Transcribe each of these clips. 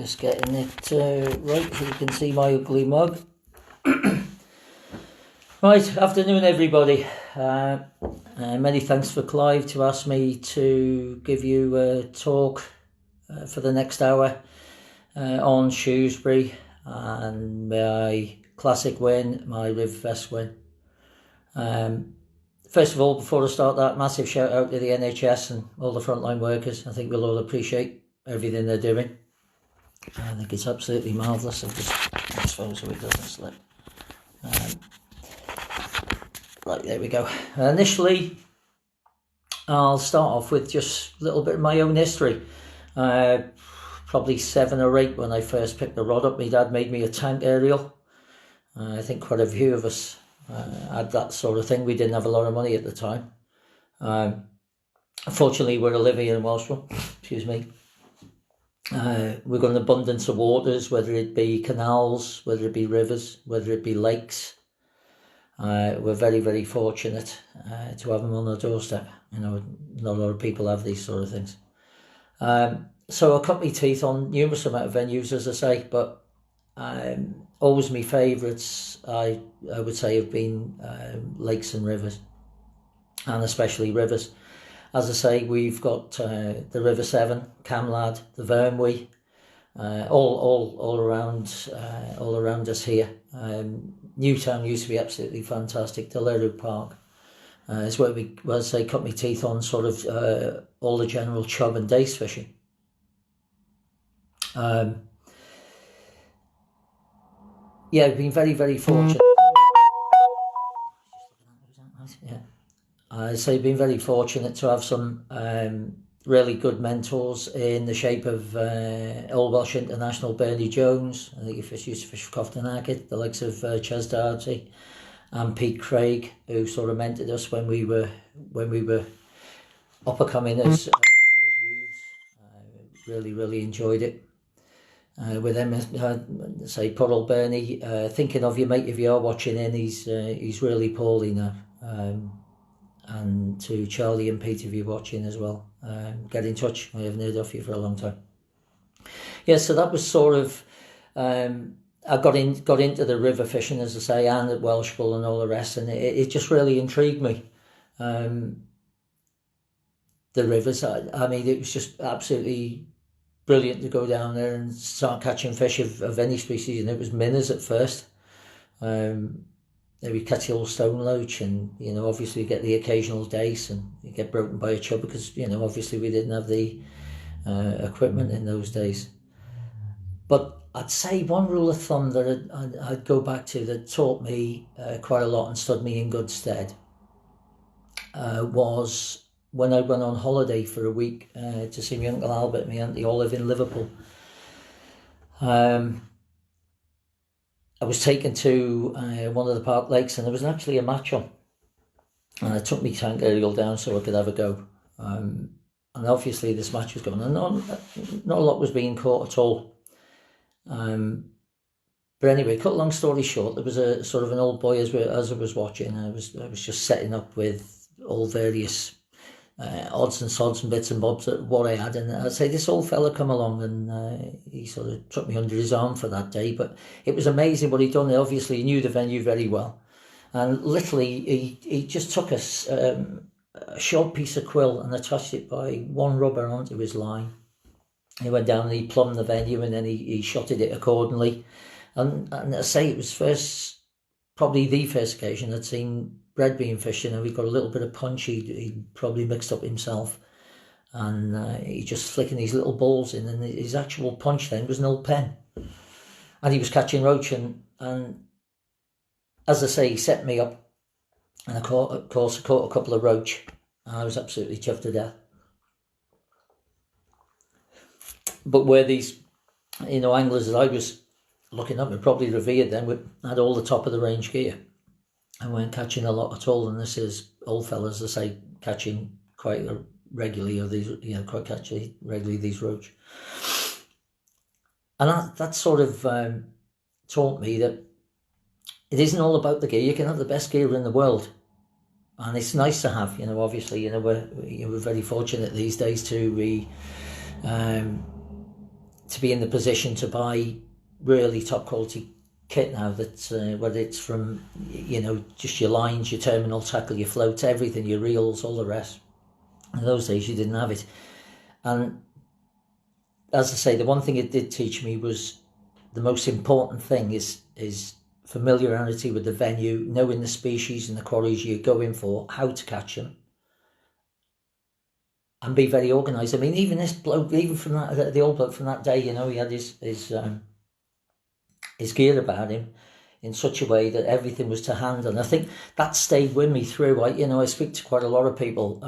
just getting it right so you can see my ugly mug. Right, afternoon everybody. Many thanks for Clive to ask me to give you a talk for the next hour on Shrewsbury and my classic win, my Riverfest win. First of all, before I start that, massive shout out to the NHS and all the frontline workers. I think we'll all appreciate everything they're doing. I think it's absolutely marvellous. I'll just phone so it doesn't slip. Right, there we go. Initially, I'll start off with just a little bit of my own history. Probably 7 or 8 when I first picked the rod up. My dad made me a tank aerial. I think quite a few of us had that sort of thing. We didn't have a lot of money at the time. Fortunately, we're a Livian Welshman. Excuse me. We've got an abundance of waters, whether it be canals, whether it be rivers, whether it be lakes. We're very, very fortunate to have them on our doorstep. You know, not a lot of people have these sort of things. So I cut my teeth on numerous amount of venues, as I say, but always my favourites, I would say, have been lakes and rivers, and especially rivers. As I say, we've got the River Severn, Camlad, the Vyrnwy, all around us here. Newtown used to be absolutely fantastic. The Lerwood Park is where we, well, say, cut my teeth on sort of all the general chub and dace fishing. Yeah, we've been very, very fortunate. Yeah, I say been very fortunate to have some really good mentors in the shape of Old Welsh International Bernie Jones. I think he used to fish for Cofton Hackett, the likes of Ches Darty and Pete Craig, who sort of mentored us when we were up and coming as youths. Really enjoyed it. With them, say, poor old Bernie, thinking of you, mate, if you are watching in, he's really poorly now. And to Charlie and Pete, if you're watching as well, get in touch. I haven't heard of you for a long time. Yeah, so that was sort of, I got into the river fishing, as I say, and at Welsh Bull and all the rest, and it just really intrigued me. The rivers, I mean, it was just absolutely brilliant to go down there and start catching fish of any species, and it was minnows at first. We catch the old stone loach, and you know, obviously you get the occasional dace, and you get broken by a chub because, you know, obviously we didn't have the equipment in those days. But I'd say one rule of thumb that I'd go back to that taught me quite a lot and stood me in good stead was when I went on holiday for a week to see my Uncle Albert and my Auntie Olive in Liverpool. I was taken to one of the park lakes, and there was actually a match on. And I took my tank aerial down so I could have a go. And obviously this match was going on. Not a lot was being caught at all. But anyway, cut a long story short, there was a sort of an old boy as I was watching. I was just setting up with all various odds and sods and bits and bobs at what I had, and I'd say this old fella come along, and he sort of took me under his arm for that day. But it was amazing what he'd done. Obviously he knew the venue very well, and literally he just took a short piece of quill and attached it by one rubber onto his line. He went down and he plumbed the venue, and then he shotted it accordingly. And I say it was probably the first occasion I'd seen bread being fished, and we got a little bit of punch he'd probably mixed up himself, and he just flicking these little balls in, and his actual punch then was an old pen, and he was catching roach, and as I say, he set me up, and I caught a couple of roach, and I was absolutely chuffed to death. But where these, you know, anglers that I was looking up and probably revered then had all the top of the range gear and weren't catching a lot at all, and this is old fellas, I say, catching quite regularly of these, you know, quite catching regularly these roach. And that sort of taught me that it isn't all about the gear. You can have the best gear in the world, and it's nice to have, you know, obviously, you know, we're very fortunate these days too. to be in the position to buy really top quality kit now, that whether it's from, you know, just your lines, your terminal tackle, your floats, everything, your reels, all the rest. In those days you didn't have it. And as I say, the one thing it did teach me was the most important thing is familiarity with the venue, knowing the species and the quarries you're going for, how to catch them, and be very organised. I mean, even this bloke, even from that, the old bloke from that day, you know, he had his gear about him in such a way that everything was to hand, and I think that stayed with me through. I speak to quite a lot of people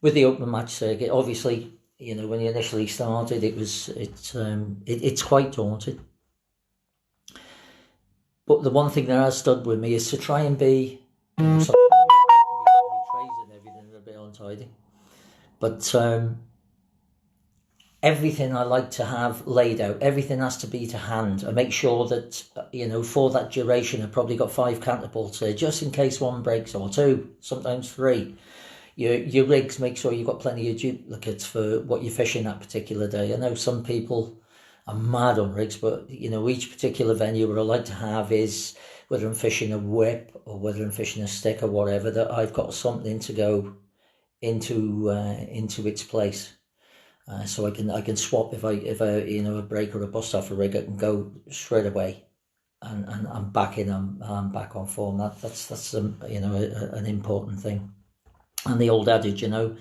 with the open match circuit. Obviously, you know, when you initially started, it's quite daunting. But the one thing that has stood with me is to try and be, you know, trays and everything are a bit untidy, but everything I like to have laid out, everything has to be to hand. I make sure that, you know, for that duration, I've probably got 5 catapults there, just in case one breaks, or 2, sometimes 3. Your rigs, make sure you've got plenty of duplicates for what you're fishing that particular day. I know some people are mad on rigs, but, you know, each particular venue, what I like to have is, whether I'm fishing a whip or whether I'm fishing a stick or whatever, that I've got something to go into its place. So I can swap if I you know, a break or a bust off a rig, I can go straight away, and I'm back in. I'm back on form. That's you know, an important thing. And the old adage, you know,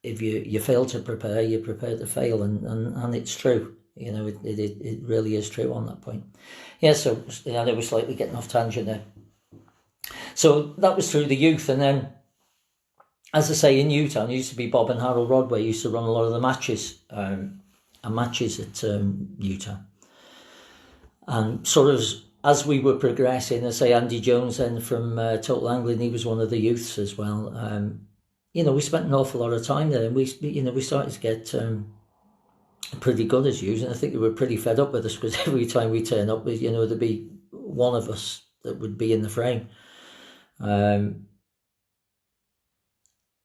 if you fail to prepare, you're prepared to fail, and it's true. You know, it really is true on that point. Yeah. So I know we're slightly getting off tangent there. So that was through the youth, and then, as I say, in Newtown, used to be Bob and Harold Rodway used to run a lot of the matches, and matches at Newtown. And sort of as we were progressing, I say Andy Jones then from Total Angling, he was one of the youths as well. You know, we spent an awful lot of time there, and we started to get pretty good as youths, and I think they were pretty fed up with us, because every time we turn up, you know, there'd be one of us that would be in the frame.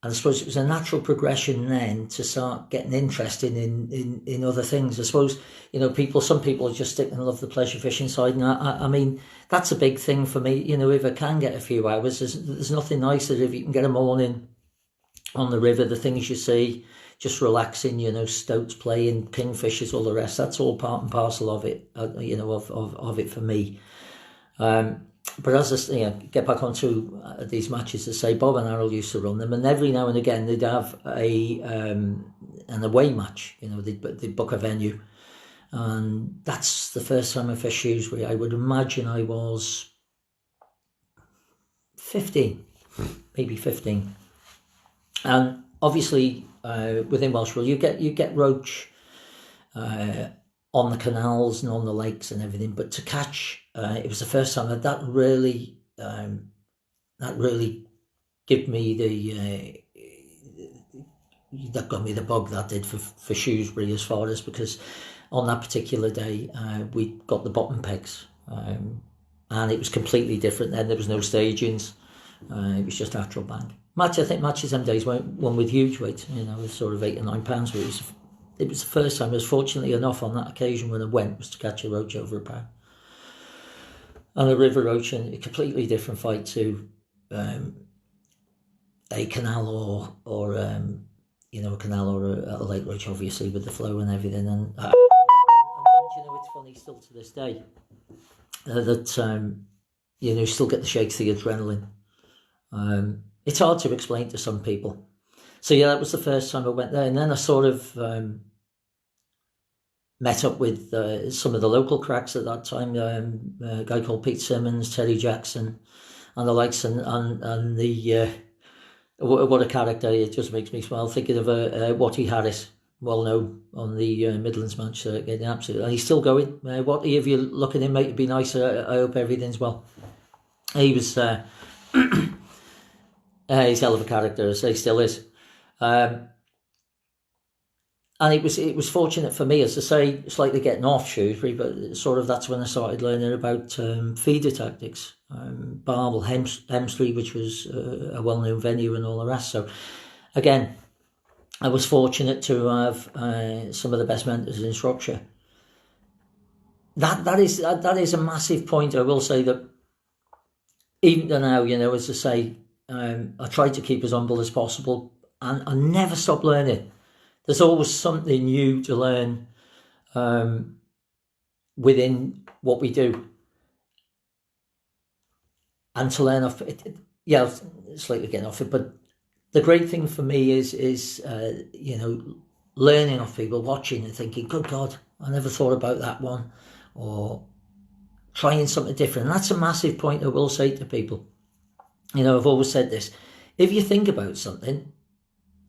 And I suppose it was a natural progression then to start getting interested in other things. I suppose, you know, some people just stick and love the pleasure fishing side, and I mean, that's a big thing for me. You know, if I can get a few hours, there's nothing nicer if you can get a morning on the river, the things you see, just relaxing, you know, stoats playing, kingfishers, all the rest. That's all part and parcel of it, you know, of it for me. But as I get back onto these matches, as I say, Bob and Harold used to run them, and every now and again they'd have an away match. You know, they'd book a venue, and that's the first time I fished Shrewsbury. I would imagine I was 15, maybe 15, and obviously within Welsh Rule you get roach on the canals and on the lakes and everything, but to catch, it was the first time that really gave me that got me the bug, that did, for Shrewsbury, as far as, because on that particular day we got the bottom pegs, and it was completely different then. There was no stagings, it was just lateral bank. I think matches them days won with huge weight, you know, sort of 8 or 9 pounds, but it was the first time I was fortunately enough on that occasion when I went was to catch a roach over a pound. And a river roach, and a completely different fight to a canal or you know, a canal or a lake roach, obviously, with the flow and everything. And you know, it's funny still to this day that you know, still get the shakes, the adrenaline. It's hard to explain to some people. So yeah, that was the first time I went there, and then I sort of met up with some of the local cracks at that time, a guy called Pete Simmons, Terry Jackson, and the likes, and the what a character. It just makes me smile thinking of Watty Harris, well known on the Midlands match circuit, absolutely, and he's still going. Watty, if you're looking in, mate, it'd be nice. I hope everything's well. He was he's a hell of a character, as he still is. And it was fortunate for me, as I say, slightly getting off Shrewsbury, but sort of that's when I started learning about feeder tactics, Barble, Hemsley, which was a well-known venue, and all the rest. So again, I was fortunate to have some of the best mentors in Shropshire. That is a massive point. I will say that even now, as I say, I try to keep as humble as possible, and I never stop learning. There's always something new to learn within what we do, and to learn off it. Yeah, slightly getting off it, but the great thing for me is learning off people, watching and thinking, good God, I never thought about that one, or trying something different. And that's a massive point I will say to people. I've always said this: if you think about something,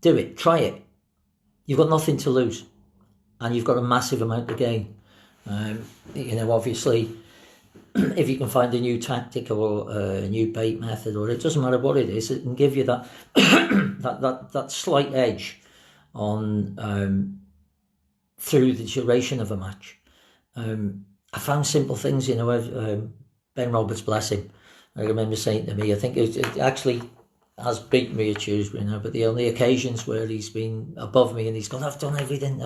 do it, try it. You've got nothing to lose, and you've got a massive amount to gain. Obviously, if you can find a new tactic or a new bait method, or it doesn't matter what it is, it can give you that that slight edge on through the duration of a match. I found simple things, Ben Roberts, bless him, I remember saying to me, I think it actually has beat me at Shrewsbury now, but the only occasions where he's been above me and he's gone, I've done everything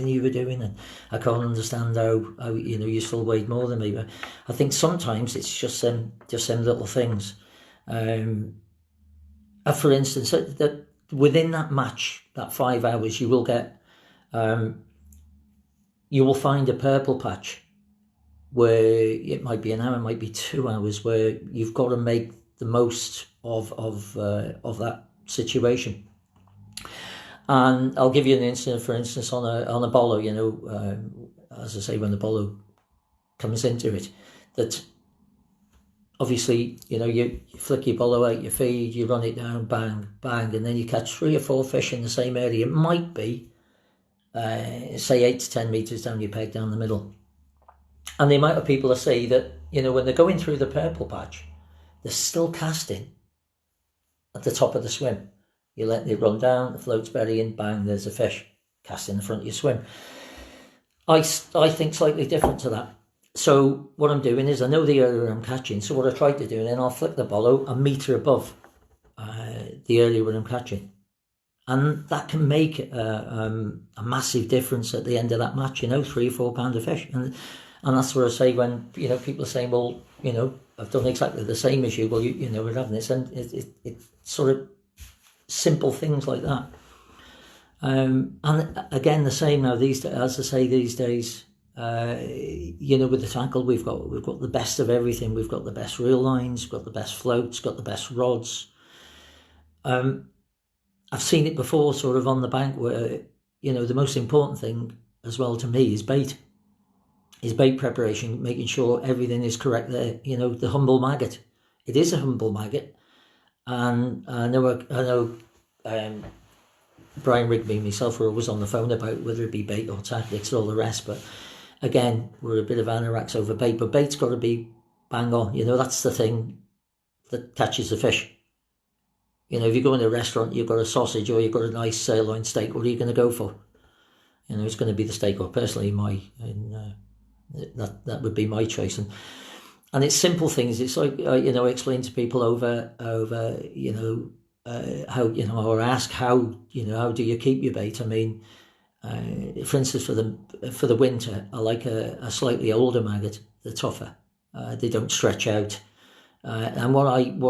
you were doing, and I can't understand how you still weighed more than me. But I think sometimes it's just them little things. For instance, that within that match, that 5 hours, you will get, you will find a purple patch where it might be an hour, it might be 2 hours, where you've got to make the most of that situation. And I'll give you an instance, for instance, on a bolo, as I say, when the bolo comes into it, that obviously, you flick your bolo out, you feed, you run it down, bang, bang, and then you catch 3 or 4 fish in the same area. It might be, say, 8 to 10 metres down your peg, down the middle. And the amount of people I see that, when they're going through the purple patch, they're still casting at the top of the swim. You let it run down, the float's burying, bang, there's a fish. Cast in the front of your swim. I think slightly different to that. So what I'm doing is, I know the area I'm catching, so what I try to do, and then I'll flick the bolo a metre above the area where I'm catching. And that can make a massive difference at the end of that match, 3 or 4 pounds of fish. And that's what I say when, people are saying, well, I've done exactly the same as you. Well, we're having this. And it's sort of simple things like that. And again, the same now these days, as I say, these days, with the tackle, we've got the best of everything. We've got the best reel lines, got the best floats, got the best rods. I've seen it before, sort of on the bank, where, the most important thing as well to me is bait. Is bait preparation, making sure everything is correct there. The humble maggot. It is a humble maggot. And I know Brian Rigby and myself were always on the phone about whether it be bait or tactics and all the rest. But again, we're a bit of anoraks over bait. But bait's got to be bang on. That's the thing that catches the fish. If you go in a restaurant, you've got a sausage or you've got a nice sirloin steak, what are you going to go for? It's going to be the steak, or personally that would be my choice. And it's simple things. It's like, I explain to people over how, or ask how do you keep your bait? I mean, for instance, for the winter, I like a slightly older maggot. They're tougher. They don't stretch out. And what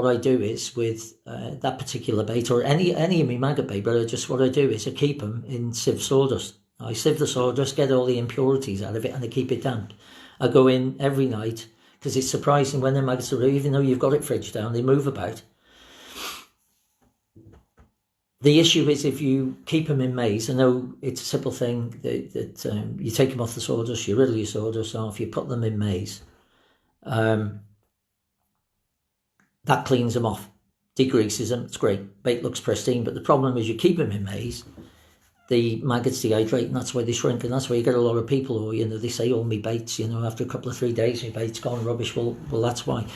I do is with that particular bait, or any of my maggot bait, but what I do is I keep them in sieve sawdust. I sieve the sawdust, get all the impurities out of it, and I keep it damp. I go in every night, because it's surprising when the maggots are, even though you've got it fridged down, they move about. The issue is if you keep them in maize. I know it's a simple thing that you take them off the sawdust, you riddle your sawdust off, you put them in maize. That cleans them off, degreases them, it's great. Bait looks pristine, but the problem is you keep them in maize, the maggots dehydrate, and that's why they shrink, and that's why you get a lot of people who, they say, oh, me baits, after a couple of 3 days, my bait's gone rubbish. Well, that's why.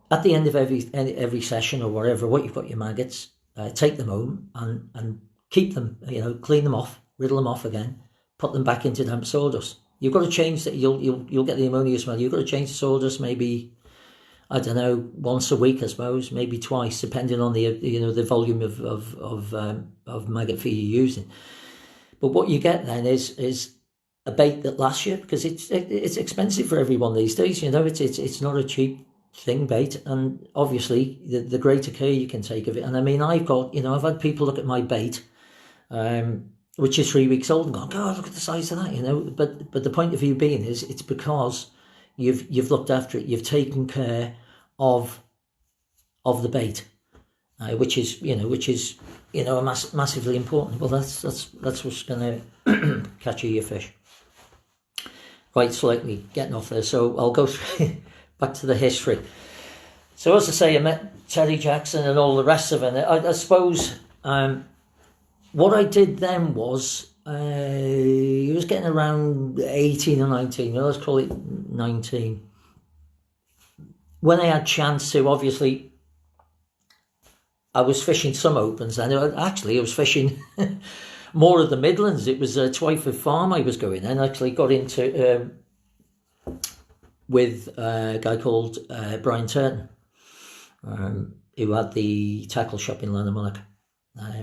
At the end of every session or whatever, what you've got your maggots, take them home and keep them, clean them off, riddle them off again, put them back into damp sawdust. You've got to change that. You'll get the ammonia smell. You've got to change the sawdust maybe, I don't know, once a week, I suppose, maybe twice, depending on the the volume of maggot feed you're using. But what you get then is a bait that lasts you, because it's expensive for everyone these days. It's not a cheap thing, bait, and obviously the greater care you can take of it. And I mean, I've had people look at my bait, which is 3 weeks old, and go, God, look at the size of that, But the point of view being is, it's because you've looked after it, you've taken care of the bait, which is massively important. Well, that's what's going to catch you your fish. Right, slightly getting off there, so I'll go through back to the history. So as I say, I met Terry Jackson and all the rest of it. I suppose what I did then was, he was getting around 18 or 19, let's call it 19. When I had chance to, obviously, I was fishing some opens, and actually I was fishing more of the Midlands. It was a Twyford Farm I was going, and actually got into with a guy called Brian Turton, who had the tackle shop in Lanarmonach.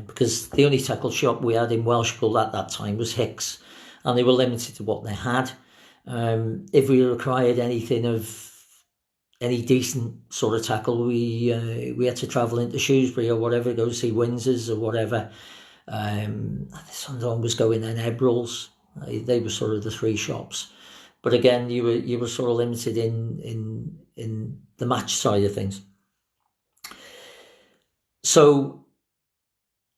Because the only tackle shop we had in Welshpool at that time was Hicks, and they were limited to what they had. If we required anything of any decent sort of tackle, we had to travel into Shrewsbury or whatever, go see Windsor's or whatever. Someone was going in Ebrils. They were sort of the three shops. But again, you were sort of limited in the match side of things. So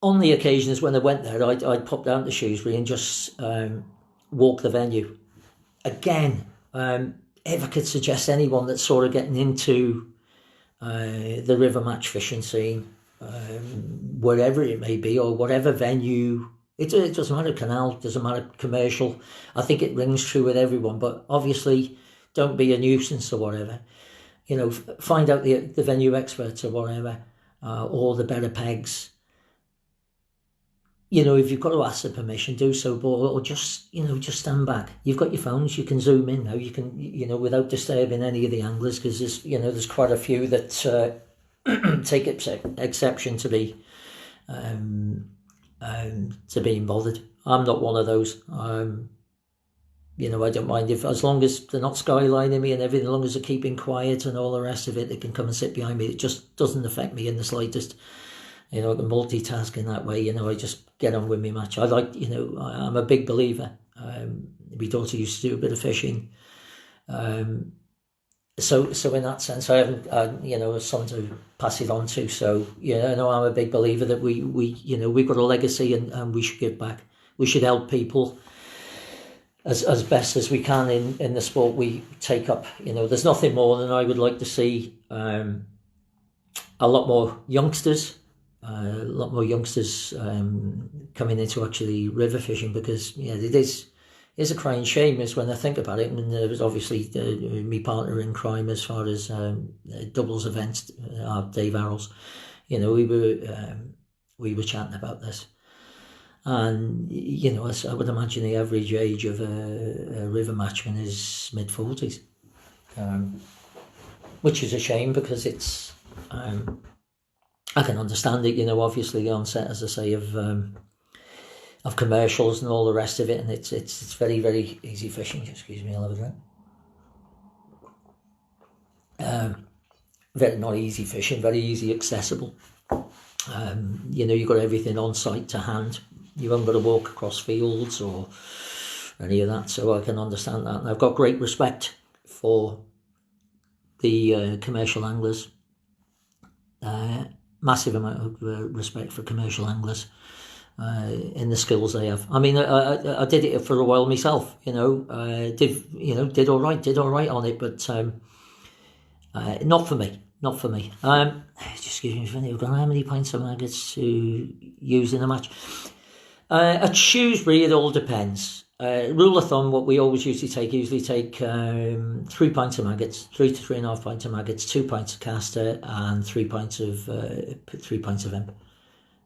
on the occasions when I went there, I'd pop down to Shrewsbury and just walk the venue. Again, if I could suggest anyone that's sort of getting into the river match fishing scene, wherever it may be, or whatever venue, it doesn't matter, canal, doesn't matter, commercial, I think it rings true with everyone. But obviously, don't be a nuisance or whatever. Find out the venue experts or whatever, or the better pegs. If you've got to ask the permission, do so, or just stand back. You've got your phones, you can zoom in now, you can, without disturbing any of the anglers, because there's quite a few that take exception to being bothered. I'm not one of those. I don't mind as long as they're not skylining me and everything, as long as they're keeping quiet and all the rest of it, they can come and sit behind me. It just doesn't affect me in the slightest. I can multitask in that way. I just get on with my match. I like, I'm a big believer. My daughter used to do a bit of fishing. So in that sense, I haven't, a son to pass it on to. So, I'm a big believer that we've got a legacy and we should give back. We should help people as best as we can in the sport we take up. There's nothing more than I would like to see a lot more youngsters coming into actually river fishing, because it is a crying shame is when I think about it. And there was obviously my partner in crime as far as doubles events, Dave Arrolls. We were chatting about this, and I would imagine the average age of a river matchman is mid-40s, which is a shame, because it's I can understand it, obviously the onset, as I say, of commercials and all the rest of it, and it's very, very easy fishing. Excuse me, I'll have a drink. Very not easy fishing, very easy accessible. You've got everything on site to hand. You haven't got to walk across fields or any of that, so I can understand that. And I've got great respect for the commercial anglers. Massive amount of respect for commercial anglers in the skills they have. I mean, I did it for a while myself. Did all right on it, but not for me. Excuse me, how many pints of maggots to use in a match? At Shrewsbury, it all depends. Rule of thumb, what we usually take 3 pints of maggots, 3 to 3.5 pints of maggots, 2 pints of castor, and 3 pints of hemp.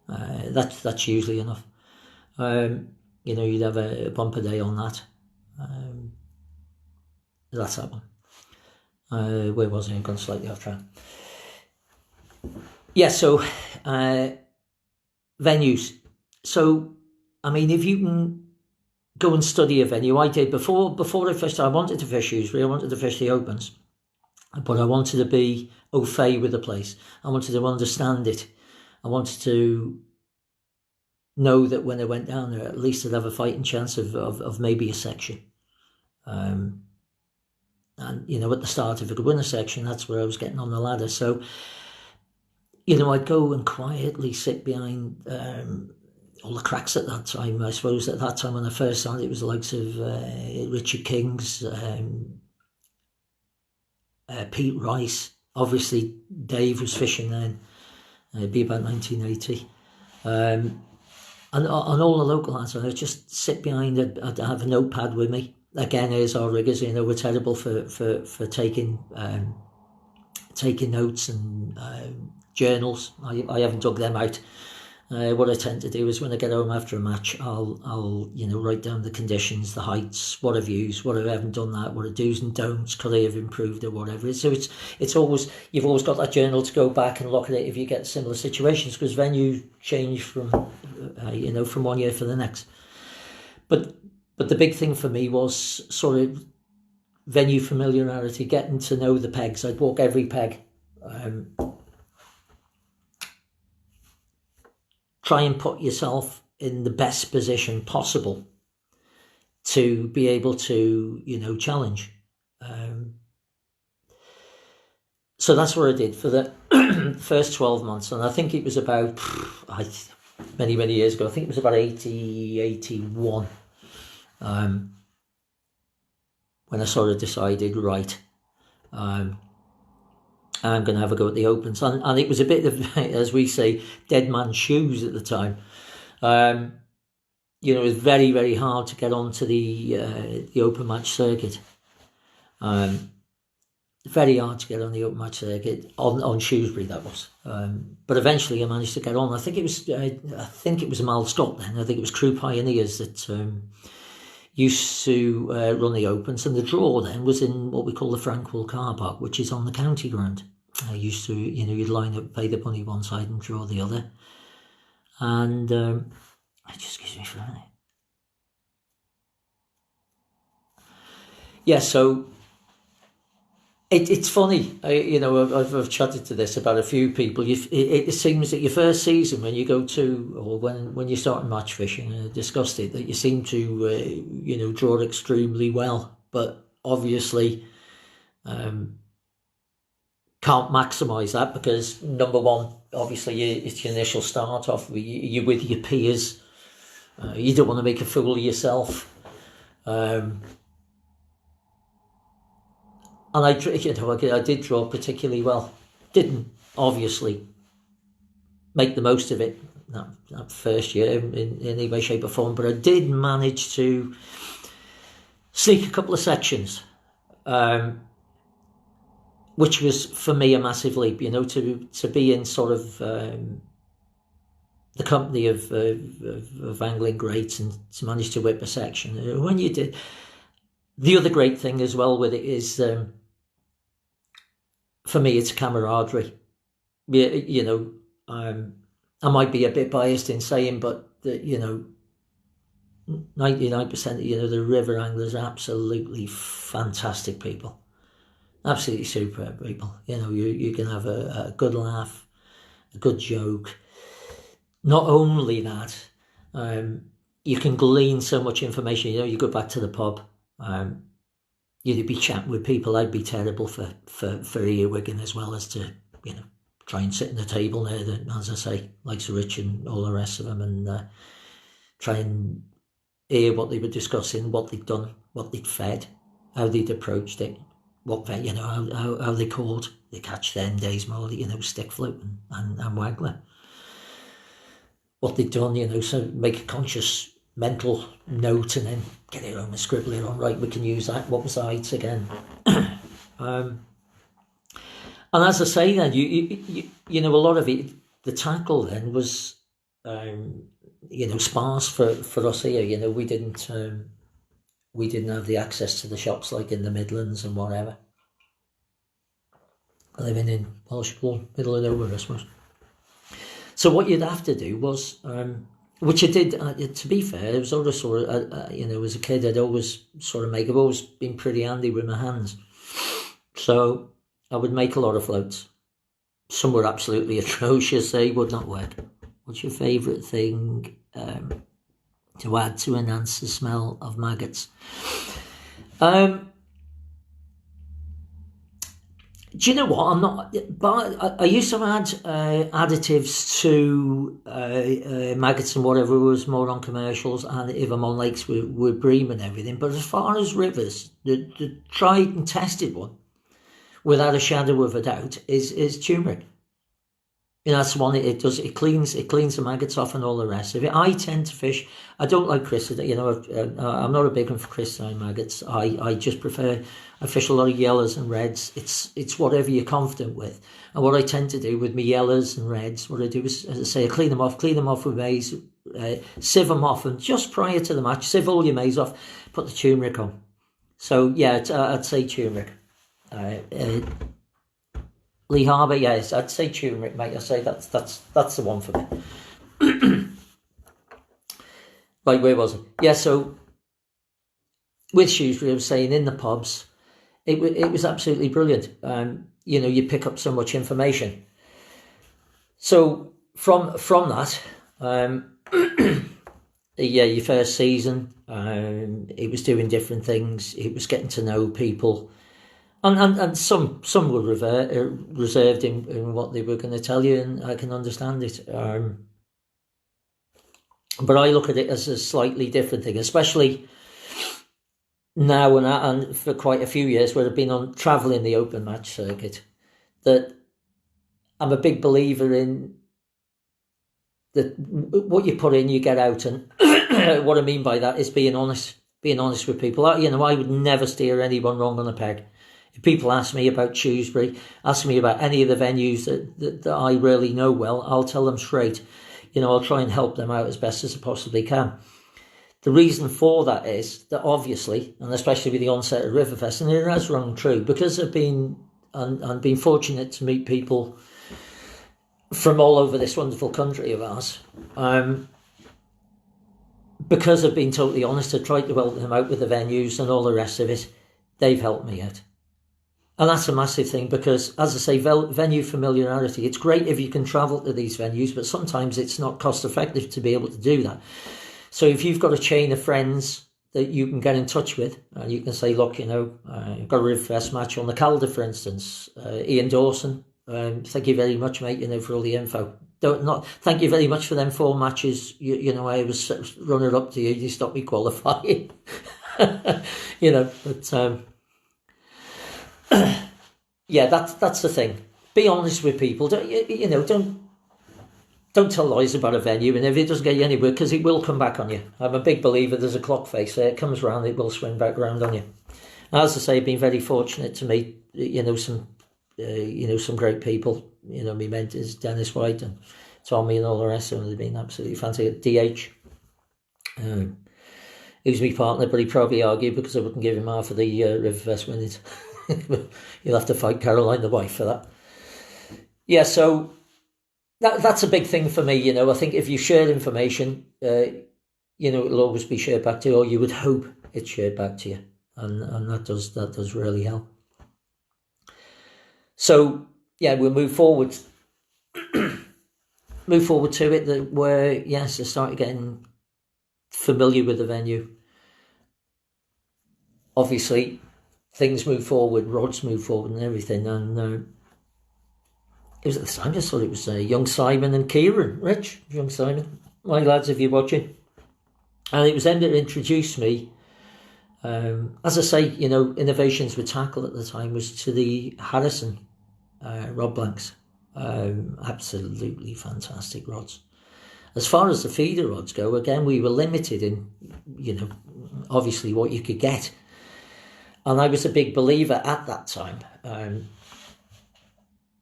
That's usually enough. You'd have a bump a day on that. That's that one. Where was I? I'm gone slightly off track. Yeah, so venues. So, I mean, if you can go and study a venue, I did before I fished. I wanted to fish Shrewsbury. I wanted to fish the Opens, but I wanted to be au fait with the place. I wanted to understand it. I wanted to know that when I went down there, at least I'd have a fighting chance of maybe a section. And, you know, at the start, if I could win a section, that's where I was getting on the ladder. So, you know, I'd go and quietly sit behind all the cracks at that time. I suppose at that time when I first started, it was the likes of Richard King's, Pete Rice. Obviously, Dave was fishing then. It'd be about 1980. And all the local lads, I'd just sit behind it. I'd have a notepad with me. Again, here's our riggers, you know, we're terrible for taking notes and journals. I haven't dug them out. What I tend to do is when I get home after a match, I'll you know, write down the conditions, the heights, what I've used, what I haven't done that, what I do's and don'ts, could I have improved or whatever. So it's always, you've always got that journal to go back and look at it if you get similar situations, because venues change from you know, from one year for the next. But the big thing for me was sort of venue familiarity, getting to know the pegs. I'd walk every peg. Try and put yourself in the best position possible to be able to, you know, challenge. So that's what I did for the first 12 months. And I think it was about, many, many years ago, I think it was about 81, when I sort of decided, right, I'm going to have a go at the Opens. And it was a bit of, as we say, dead man's shoes at the time. You know, it was very, very hard to get onto the open match circuit. Very hard to get on the open match circuit, on Shrewsbury, that was. But eventually I managed to get on. I think it was Mal Scott then. I think it was Crew Pioneers that used to run the Opens, and the draw then was in what we call the Frankwell car park, which is on the county ground. I used to, you know, you'd line up, pay the money one side and draw the other. And it just gives me a minute. Yeah, so it's funny, you know, I've chatted to this about a few people. It seems that your first season, when you go to, or when you start match fishing, I discussed it, that you seem to, you know, draw extremely well, but obviously can't maximise that because, number one, obviously it's your initial start off, you're with your peers, you don't want to make a fool of yourself. And I did draw particularly well. Didn't obviously make the most of it that first year in any way, shape or form, but I did manage to sneak a couple of sections, which was for me a massive leap. You know, to be in sort of the company of angling greats and to manage to whip a section. When you did, the other great thing as well with it is, for me, it's camaraderie. You know, I might be a bit biased in saying, but you know, 99%, you know, the river anglers are absolutely fantastic people, absolutely superb people. You know, you can have a good laugh, a good joke. Not only that, you can glean so much information. You know, you go back to the pub. You'd be chatting with people. I'd be terrible for earwigging as well as to, you know, try and sit in the table there, as I say, like Sir Rich and all the rest of them, and try and hear what they were discussing, what they'd done, what they'd fed, how they'd approached it, what, you know, how they caught. They catch them days more, you know, stick float and waggler. What they'd done, you know, so make a conscious mental note and then get it home and scribble it on. Right, we can use that. What was the heights again? And as I say, then you know, a lot of it, the tackle then was, you know, sparse for us here. You know, we didn't have the access to the shops like in the Midlands and whatever. living in Welshpool, middle of nowhere, I suppose. So what you'd have to do was, which I did, to be fair, it was always sort of, as a kid, I've always been pretty handy with my hands. So I would make a lot of floats. Some were absolutely atrocious, they would not work. What's your favourite thing to add to enhance the smell of maggots? Do you know what? I'm not. But I used to add additives to maggots and whatever was more on commercials, and if I'm on lakes with bream and everything. But as far as rivers, the tried and tested one, without a shadow of a doubt, is turmeric. That's the one it does. It cleans the maggots off and all the rest of it. I tend to fish. I don't like crystalline. I'm not a big one for crystalline maggots. I just prefer. I fish a lot of yellows and reds. It's whatever you're confident with. And what I tend to do with my yellows and reds, what I do is, as I say, I clean them off with maize, sieve them off, and just prior to the match, sieve all your maize off, put the turmeric on. So yeah, I'd say turmeric. Lee Harbour, yes, I'd say turmeric, mate. I say that's the one for me. Right, where was it? Yeah, so with Shrewsbury, I was saying in the pubs, it was absolutely brilliant. You pick up so much information. So from that, your first season, it was doing different things. It was getting to know people. And some were reserved in what they were going to tell you, and I can understand it. But I look at it as a slightly different thing, especially now and for quite a few years where I've been on travelling the open match circuit, that I'm a big believer in that what you put in, you get out. And what I mean by that is being honest with people. I would never steer anyone wrong on a peg. If people ask me about Shrewsbury, ask me about any of the venues that I really know well, I'll tell them straight. I'll try and help them out as best as I possibly can. The reason for that is that obviously, and especially with the onset of Riverfest, and it has rung true, because I've been fortunate to meet people from all over this wonderful country of ours. Because I've been totally honest, I tried to help them out with the venues and all the rest of it. They've helped me out. And that's a massive thing because, as I say, venue familiarity, it's great if you can travel to these venues, but sometimes it's not cost effective to be able to do that. So if you've got a chain of friends that you can get in touch with, and you can say, look, I've got a Riverfest match on the Calder, for instance, Ian Dawson, thank you very much, mate, for all the info. Thank you very much for them 4 matches. I was runner up to you. You stopped me qualifying. Yeah, that's the thing. Be honest with people. Don't tell lies about a venue, and if it doesn't get you anywhere, because it will come back on you. I'm a big believer. There's a clock face there. It comes round, it will swing back round on you. As I say, I've been very fortunate to meet some great people. My mentors, Dennis White and Tommy and all the rest of them. They've been absolutely fantastic. DH. He was my partner, but he probably argued because I wouldn't give him half of the Riverfest winnings. You'll have to fight Caroline, the wife, for that. Yeah, so that's a big thing for me. I think if you share information, it'll always be shared back to you, or you would hope it's shared back to you, and that does really help. So yeah, we'll move forward to it, where yes, I started getting familiar with the venue. Obviously, things move forward, rods move forward and everything. And it was at the time, I just thought it was young Simon and Kieran, Rich, young Simon, my lads, if you're watching. And it was them that introduced me. As I say, Innovations with Tackle at the time was to the Harrison rod blanks. Absolutely fantastic rods. As far as the feeder rods go, again, we were limited in, obviously what you could get. And I was a big believer at that time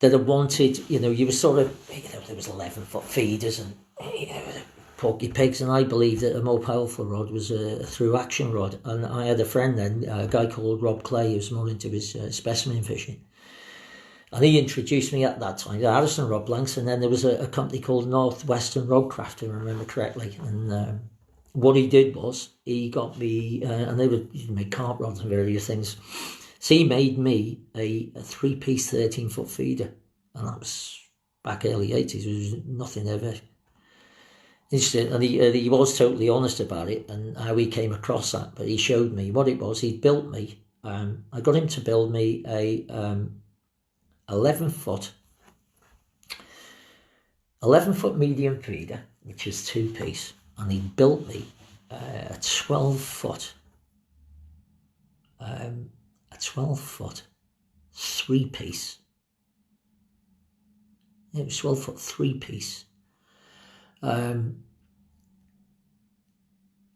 that I wanted, you were sort of, there was 11-foot feeders and, porky pigs, and I believed that a more powerful rod was a through action rod. And I had a friend then, a guy called Rob Clay, who was more into his specimen fishing. And he introduced me at that time to Addison Rod Blanks, and then there was a company called Northwestern Roadcraft, if I remember correctly. And what he did was he got me, and they would make carp rods and various things. So he made me a 3-piece 13-foot feeder, and that was back early 80s. There was nothing ever interesting, and he was totally honest about it and how he came across that. But he showed me what it was. He built me. I got him to build me a 11-foot medium feeder, which is 2-piece, and he built me a 12-foot 3-piece. It was 12-foot 3-piece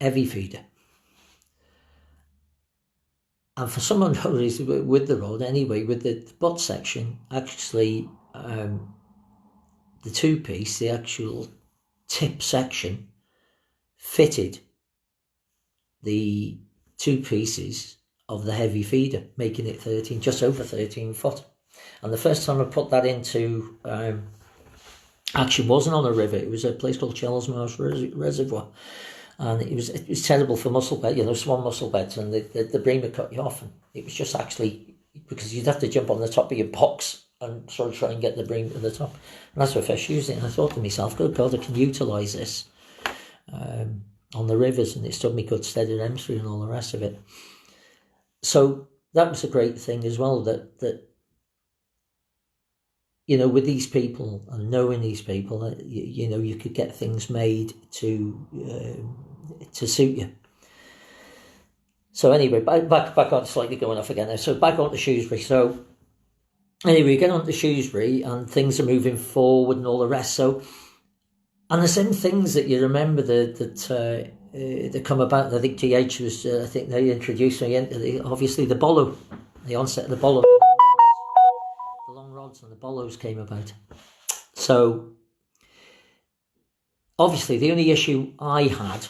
heavy feeder. And for some unknown reason, with the rod anyway, with the butt section, actually the 2-piece, the actual tip section, fitted the 2 pieces of the heavy feeder, making it just over 13 foot. And the first time I put that into action wasn't on a river. It was a place called Chells Marsh Reservoir, and it was terrible for mussel bed, swan mussel beds, and the bream would cut you off. And it was just actually because you'd have to jump on the top of your box and sort of try and get the bream to the top. And that's where fish used it. And I thought to myself, good God, I can utilise this on the rivers, and it stood me good stead in M3 and all the rest of it. So that was a great thing as well, that with these people and knowing these people, you could get things made to suit you. So anyway, back on, slightly going off again there. So back on to Shrewsbury. So anyway, we get on to Shrewsbury and things are moving forward and all the rest. So, and the same things that you remember that come about. I think TH was, I think they introduced me into obviously the bolo, the onset of the bolo. The long rods and the bolos came about. So obviously the only issue I had,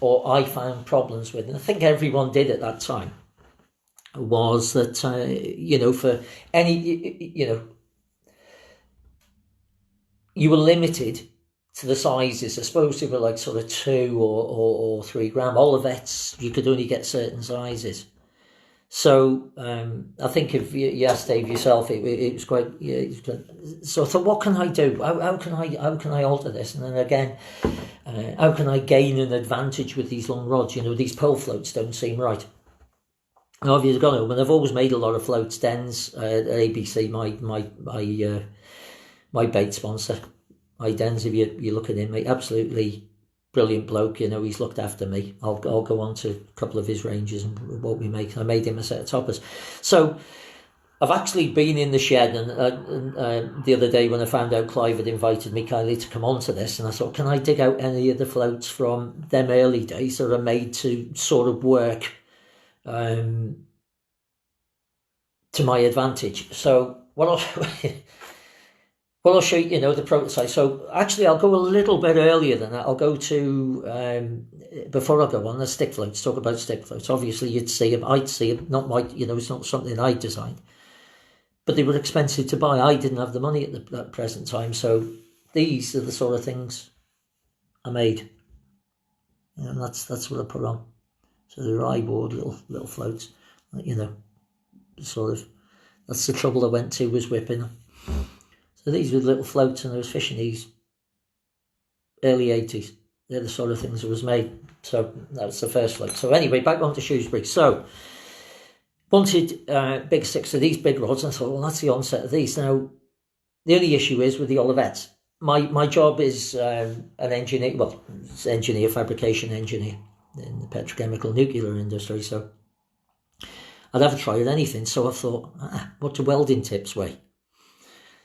or I found problems with, and I think everyone did at that time, was that for any you were limited to the sizes. I suppose they were like sort of 2 or 3 gram Olivettes. You could only get certain sizes. So I think if you asked Dave yourself, it was quite. So I thought, what can I do? How can I alter this? And then again, how can I gain an advantage with these long rods? These pole floats don't seem right. And obviously, gone home, and I've always made a lot of floats. Dens at ABC, my bait sponsor. Dens, if you look at him, mate, absolutely brilliant bloke. He's looked after me. I'll go on to a couple of his ranges and what we make. I made him a set of toppers. So I've actually been in the shed, and the other day when I found out Clive had invited me kindly to come on to this, and I thought, can I dig out any of the floats from them early days that are made to sort of work to my advantage? So I'll show you, the prototype. So actually, I'll go a little bit earlier than that. I'll go to, before I go on, the stick floats, talk about stick floats. Obviously, you'd see them, I'd see them, not my, it's not something I designed. But they were expensive to buy. I didn't have the money at that present time. So these are the sort of things I made. And that's what I put on. So they're eyeboard little floats, sort of. That's the trouble I went to, was whipping them. So these were little floats, and I was fishing these early 80s. They're the sort of things that was made. So that was the first float. So anyway, back on to Shrewsbury. So wanted big 6 of these big rods, and I thought, well, that's the onset of these. Now, the only issue is with the Olivettes. My job is an engineer, fabrication engineer in the petrochemical nuclear industry. So I'd never tried anything. So I thought, what do welding tips weigh?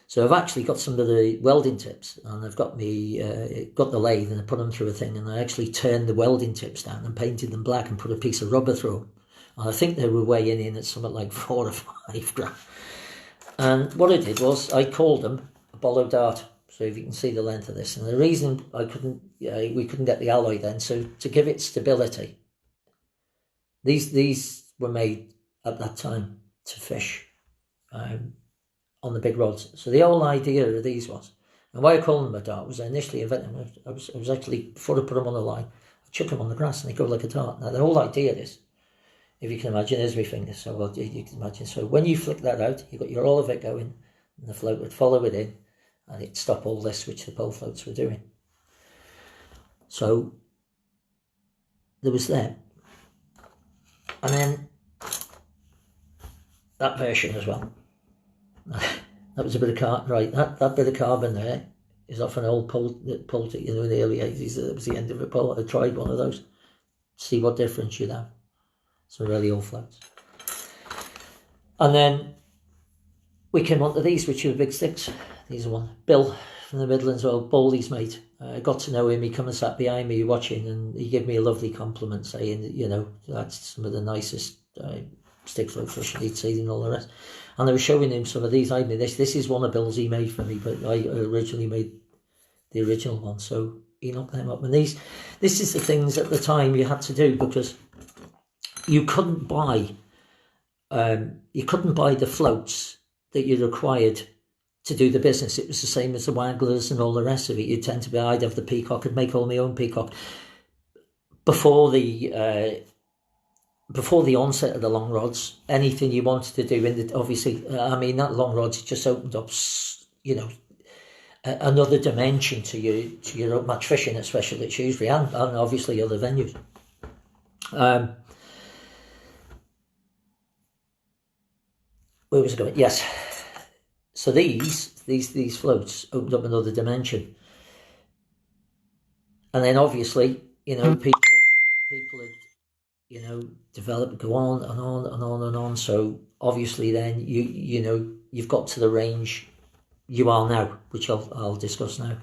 So I've actually got some of the welding tips, and I've got got the lathe, and I put them through a thing, and I actually turned the welding tips down and painted them black and put a piece of rubber through them. And I think they were weighing in at something like 4 or 5 grams. And what I did was I called them a bolo dart. So if you can see the length of this, and the reason we couldn't get the alloy then, so to give it stability, these were made at that time to fish on the big rods. So the whole idea of these was, and why I call them a dart was I initially invented them. I was actually, before I put them on the line, I chuck them on the grass and they go like a dart. Now the whole idea is, if you can imagine, is my fingers. So well, you can imagine. So when you flick that out, you got your all of it going, and the float would follow it in, and it'd stop all this, which the pole floats were doing. So there was that, and then that version as well. That was a bit of carbon, right? That bit of carbon there is off an old pole, you know, in the early 80s. That was the end of a pole. I tried one of those. See what difference you'd have. Some really old floats. And then we came onto these, which were big sticks. These are one. Bill from the Midlands, well, Bowley's mate. I got to know him. He come and sat behind me watching, and he gave me a lovely compliment saying, you know, that's some of the nicest stick float fishing he'd seen and all the rest. And I was showing him some of these. I mean, this is one of Bill's he made for me, but I originally made the original one. So he knocked them up. And this is the things at the time you had to do, because you couldn't buy the floats that you required to do the business. It was the same as the wagglers and all the rest of it. You'd tend to be, I'd have the peacock, I'd make all my own peacock. Before the onset of the long rods, anything you wanted to do obviously, I mean, that long rods just opened up, you know, another dimension to your match fishing, especially at Shrewsbury and obviously other venues. Where was I going? Yes. So these floats opened up another dimension, and then obviously, you know, people had, you know, developed, go on and on and on and on. So obviously, then you know, you've got to the range you are now, which I'll discuss now.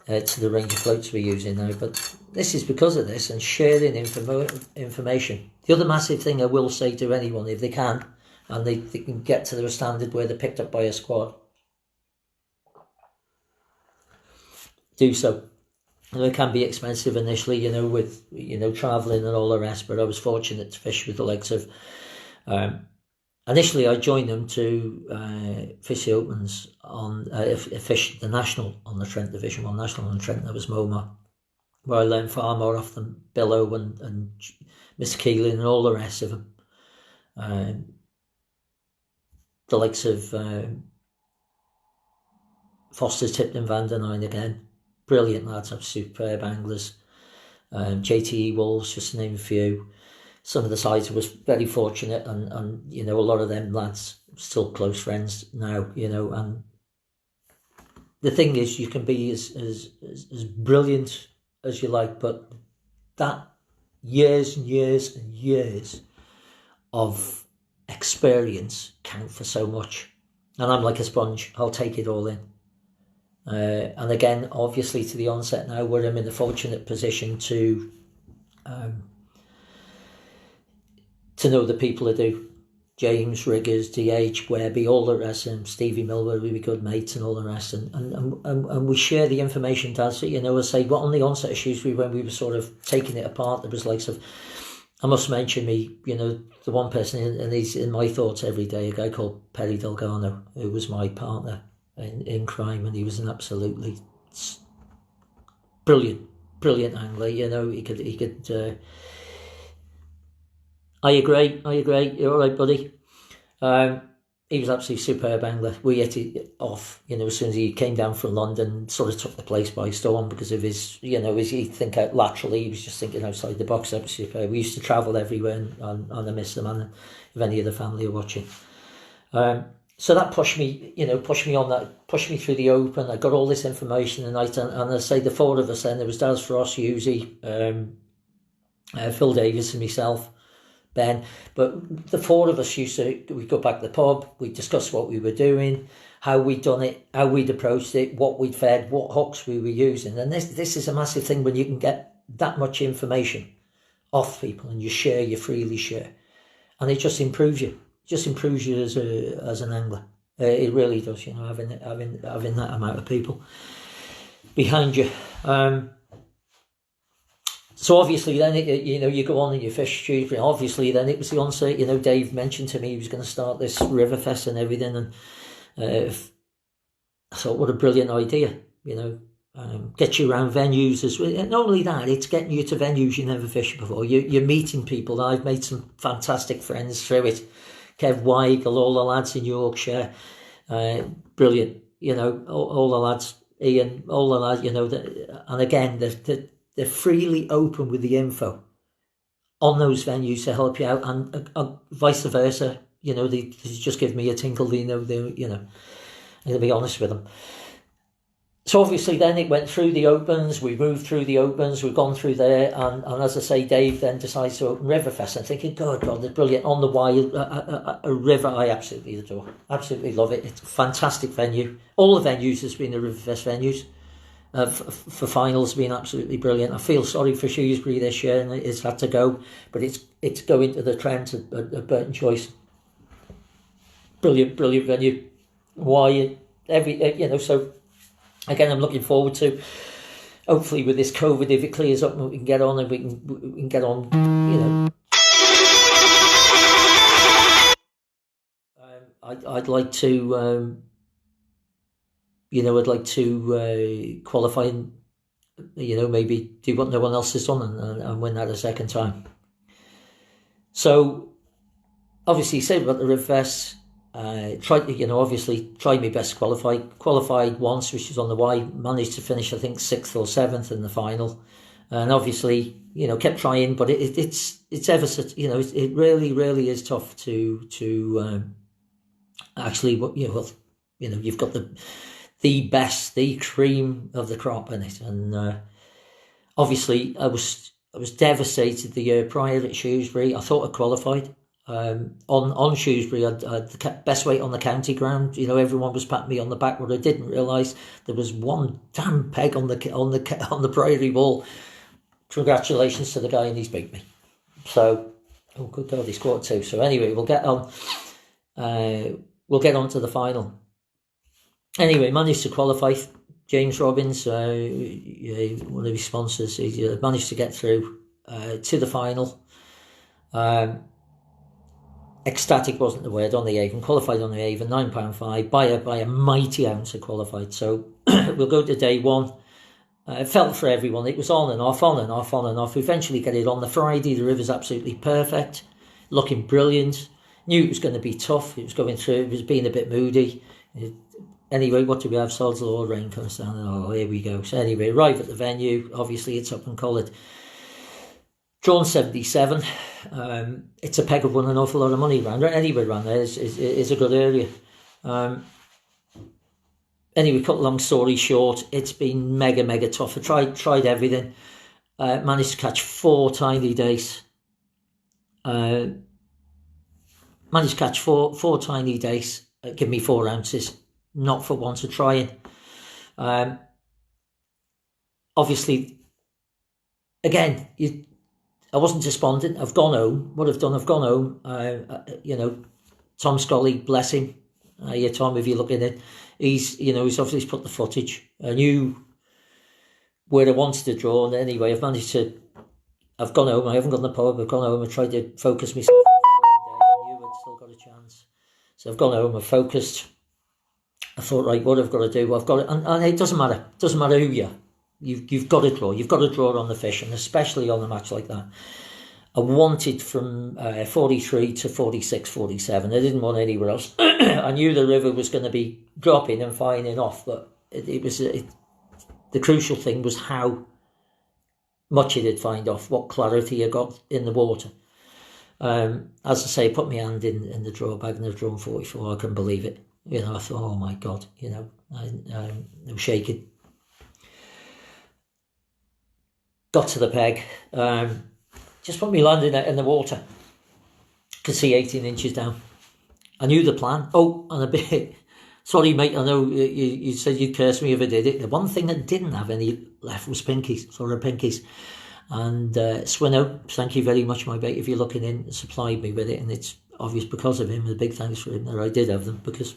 To the range of floats we're using now, but this is because of this and sharing information. The other massive thing I will say to anyone, if they can, and they can get to the standard where they're picked up by a squad, do so. And it can be expensive initially, you know, with, you know, travelling and all the rest, but I was fortunate to fish with the likes of, initially I joined them to fish the opens on, fish the national on the Trent Division 1 National on Trent. That was MoMA, where I learned far more off than Billow and Mr. Keelan and all the rest of them. The likes of Foster, Tipton, Van der Nine again. Brilliant lads, have superb anglers. JTE Wolves, just to name a few. Some of the sides I was very fortunate, and you know, a lot of them lads still close friends now, you know. And the thing is, you can be as brilliant as you like, but that years and years and years of experience count for so much. And I'm like a sponge, I'll take it all in. And again, obviously to the onset now, where I'm in the fortunate position to know the people I do. James, Riggers, DH, Webby, all the rest, and Stevie Miller, really good mates and all the rest. And we share the information, Daz. You know, I say, well, on the onset of Shrewsbury, when we were sort of taking it apart, there was like sort of, I must mention me, you know, the one person, and he's in my thoughts every day, a guy called Perry Delgado, who was my partner in crime, and he was an absolutely brilliant angler. You know, he could. I agree. You're all right, buddy. He was absolutely superb angler. We hit it off, you know, as soon as he came down from London, sort of took the place by storm because of his, you know, he'd think out laterally, he was just thinking outside the box. That was superb. We used to travel everywhere, and I miss the man, if any of the family are watching. So that pushed me on that, pushed me through the open. I got all this information, and I say the four of us then, there was Daz Frost, Husey, Phil Davis and myself, Ben, but the four of us we'd go back to the pub, we'd discuss what we were doing, how we'd done it, how we'd approached it, what we'd fed, what hooks we were using. And this is a massive thing when you can get that much information off people and you freely share. And it just improves you. It just improves you as an angler. It really does, you know, having that amount of people behind you. So obviously then, you go on and you fish Shrewsbury. Obviously then it was the onset, you know, Dave mentioned to me he was going to start this Riverfest and everything. I thought, what a brilliant idea, you know. Get you around venues as well. Not only that, it's getting you to venues you never fished before. You're meeting people. I've made some fantastic friends through it. Kev Weigel, all the lads in Yorkshire, brilliant. You know, all the lads, Ian, all the lads. You know, and again, they're freely open with the info on those venues to help you out, and vice versa. You know, they just give me a tinkle. They know, you know, and to be honest with them. So obviously then it went through the opens, we moved through the opens, we've gone through there, and as I say, Dave then decides to open Riverfest. I'm thinking, God, they're brilliant. On the Wild, a river I absolutely adore. Absolutely love it. It's a fantastic venue. All the venues has been the Riverfest venues. For finals been absolutely brilliant. I feel sorry for Shrewsbury this year, and it's had to go, but it's going to the Trent at Burton Choice. Brilliant venue. Why so again, I'm looking forward to, hopefully with this COVID, if it clears up, we can get on, and we can get on, you know. I'd like to, I'd like to qualify and, maybe do what no one else has done and win that a second time. So, obviously, say about the Riverfest. Tried my best to qualify. Qualified once, which was on the Y. Managed to finish, I think, 6th or 7th in the final, and obviously, kept trying. But it's ever such, it really is tough to actually, you've got the best, the cream of the crop in it, and obviously, I was devastated the year prior at Shrewsbury. I thought I qualified. On Shrewsbury, I had the best weight on the county ground. Everyone was patting me on the back. What I didn't realise, there was one damn peg on the priory wall. Congratulations to the guy, and he's beat me. So, oh good God, he scored 2. So anyway, we'll get on. We'll get on to the final. Anyway, managed to qualify. James Robbins, one of his sponsors, he managed to get through to the final. Ecstatic wasn't the word on the Avon. Qualified on the Avon, £9.5 by a mighty ounce. I qualified. So we'll go to day one. It felt for everyone. It was on and off. We eventually get it on the Friday. The river's absolutely perfect, looking brilliant. Knew it was going to be tough. It was going through. It was being a bit moody. Anyway, what do we have? Sod's Law, rain comes down. Oh, here we go. So anyway, arrive at the venue. Obviously, it's up and coloured. Drawn 77. It's a peg of won an awful lot of money around. Anyway, around there is a good area. Anyway, cut long story short, it's been mega tough. I tried everything. Managed to catch 4 tiny dace. Managed to catch four tiny dace. Give me 4 ounces. Not for want of trying. Obviously, again, I wasn't despondent. I've gone home. What I've done, I've gone home. Tom Scully, bless him. Tom, if you look in it, he's obviously put the footage. I knew where I wanted to draw, and anyway, I've gone home. I haven't gone to the pub. I've gone home. I tried to focus myself on the following day. I knew I'd still got a chance. So I've gone home. I've focused. I thought, right, what I've got to do? I've got it, and it doesn't matter. It doesn't matter who you are. You've got to draw. You've got to draw on the fish, and especially on a match like that. I wanted from 43 to 46, 47. I didn't want anywhere else. I knew the river was going to be dropping and fining off, but the crucial thing was how much it had fined off, what clarity I got in the water. As I say, I put my hand in the draw bag and I've drawn 44. I couldn't believe it. I thought, oh my God, I was shaking. Got to the peg, just put me landing in the water. Could see 18 inches down. I knew the plan. Oh, and a bit, sorry mate, I know you said you'd curse me if I did it. The one thing that didn't have any left was pinkies, sort of pinkies. And Swinno, thank you very much, my mate, if you're looking in, supplied me with it. And it's obvious because of him, and a big thanks for him that I did have them, because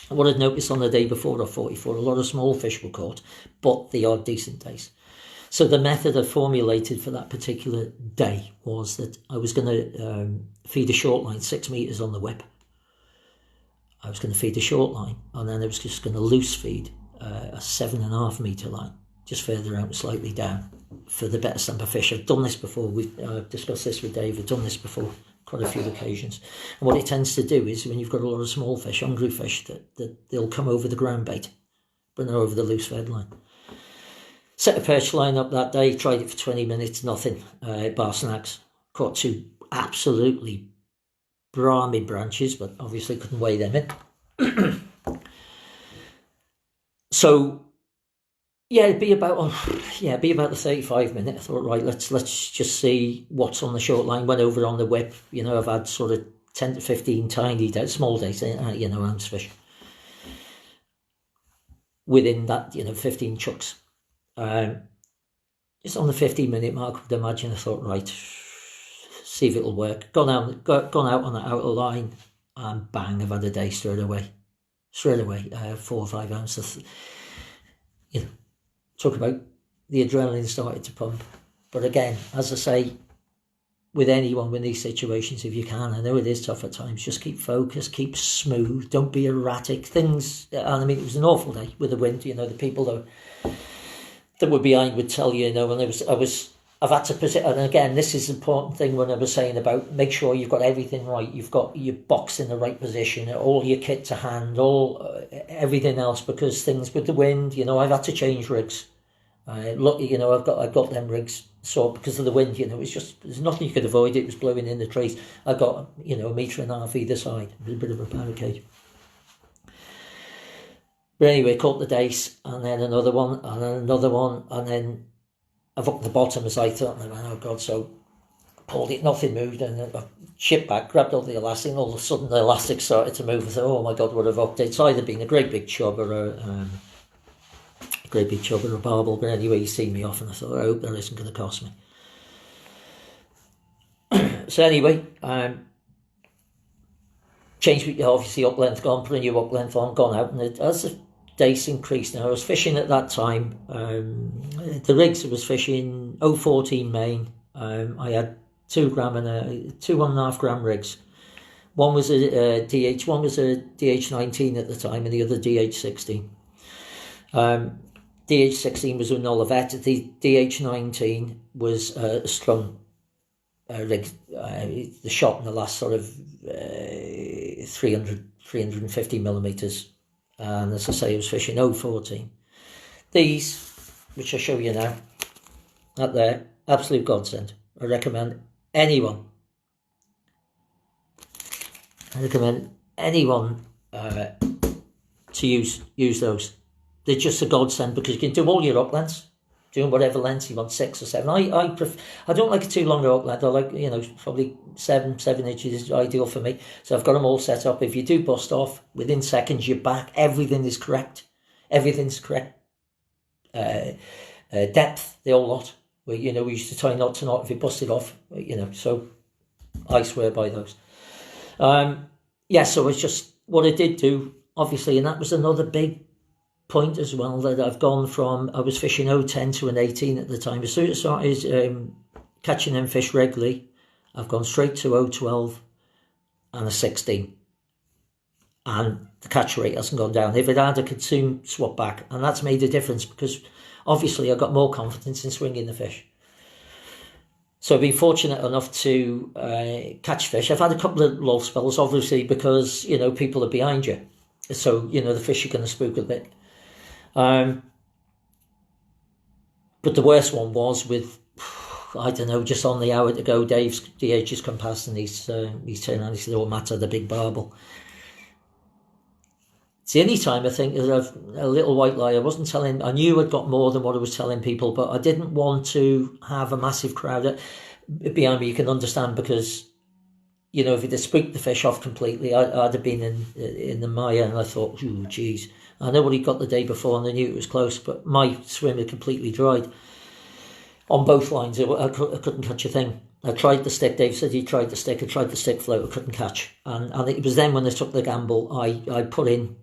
what I'd noticed on the day before of 44, a lot of small fish were caught, but the odd decent days. So the method I formulated for that particular day was that I was going to feed a short line 6 metres on the whip. I was going to feed a short line, and then I was just going to loose feed a 7.5 metre line, just further out, slightly down, for the better stamp of fish. I've done this before. I've discussed this with Dave. I've done this before, quite a few occasions. And what it tends to do is, when you've got a lot of small fish, hungry fish, that they'll come over the ground bait, but not over the loose fed line. Set a perch line up that day, tried it for 20 minutes, nothing. Bar snags. Caught 2 absolutely brahmy branches, but obviously couldn't weigh them in. So, yeah, it'd be about the 35 minute. I thought, right, let's just see what's on the short line. Went over on the whip. You know, I've had sort of 10 to 15 tiny days, small days, you know, hams fish. Within that, 15 chucks. Just on the 15-minute mark, I would imagine, I thought, right, see if it'll work. Gone out on the outer line, and bang, I've had a day straight away. 4 or 5 ounces. Talk about the adrenaline started to pump. But again, as I say, with anyone in these situations, if you can, I know it is tough at times, just keep focused, keep smooth, don't be erratic. Things, and I mean, it was an awful day with the wind. The people that were behind would tell you, and I've had to position, and again, this is an important thing when I was saying about make sure you've got everything right, you've got your box in the right position, all your kit to hand, everything else, because things with the wind, I've had to change rigs. I've got them rigs sort because of the wind, it's just, there's nothing you could avoid. It was blowing in the trees. I got, 1.5 meters either side, a bit of a barricade. But anyway, caught the dace, and then another one, and then I've up the bottom as I thought, and I went, oh God, so I pulled it, nothing moved, and then I shipped back, grabbed all the elastic, and all of a sudden the elastic started to move. I thought, oh my God, what have I hooked? It's either been a great big chub or a barbel, but anyway, you see me off, and I thought, I hope that isn't going to cost me. So anyway, changed, obviously up length gone, put a new up length on, gone out, and as the dace increased, now I was fishing at that time, the rigs I was fishing 014 main. I had 2 gram and 2 1.5 gram rigs. One was a DH, one was a DH19 at the time, and the other DH16. DH16 was an Olivet. The DH19 was a strung rig. The shot in the last sort of 350 millimeters. And as I say, I was fishing 014. These, which I show you now, up there, absolute godsend. I recommend anyone to use those. They're just a godsend because you can do all your up lengths, doing whatever lengths you want, 6 or 7. I don't like a too long up length. I like, probably 7 inches is ideal for me. So I've got them all set up. If you do bust off, within seconds you're back. Everything is correct. Everything's correct. Depth, the whole lot. We used to tie knot to knot if it busted off. So I swear by those. So it's just what I did do, obviously, and that was another big point as well, that I've gone from, I was fishing 010 to an 18 at the time. As soon as I started catching them fish regularly, I've gone straight to 012 and a 16. And the catch rate hasn't gone down. If it had, I could soon swap back. And that's made a difference because obviously I got more confidence in swinging the fish. So I've been fortunate enough to catch fish. I've had a couple of lull spells, obviously, because, people are behind you. So, the fish are going to spook a bit. But the worst one was with, I don't know, just on the hour to go, Dave's DH has come past and he's turned around, he said, oh, Matt had a big barbel. It's the only time I think that a little white lie. I knew I'd got more than what I was telling people, but I didn't want to have a massive crowd behind me. You can understand because, if it had spooked the fish off completely, I'd have been in the mire, and I thought, oh, geez. I know what he got the day before and I knew it was close, but my swim had completely dried. On both lines, I couldn't catch a thing. I tried the stick. Dave said he tried the stick. I tried the stick float. I couldn't catch. And it was then when I took the gamble, I put in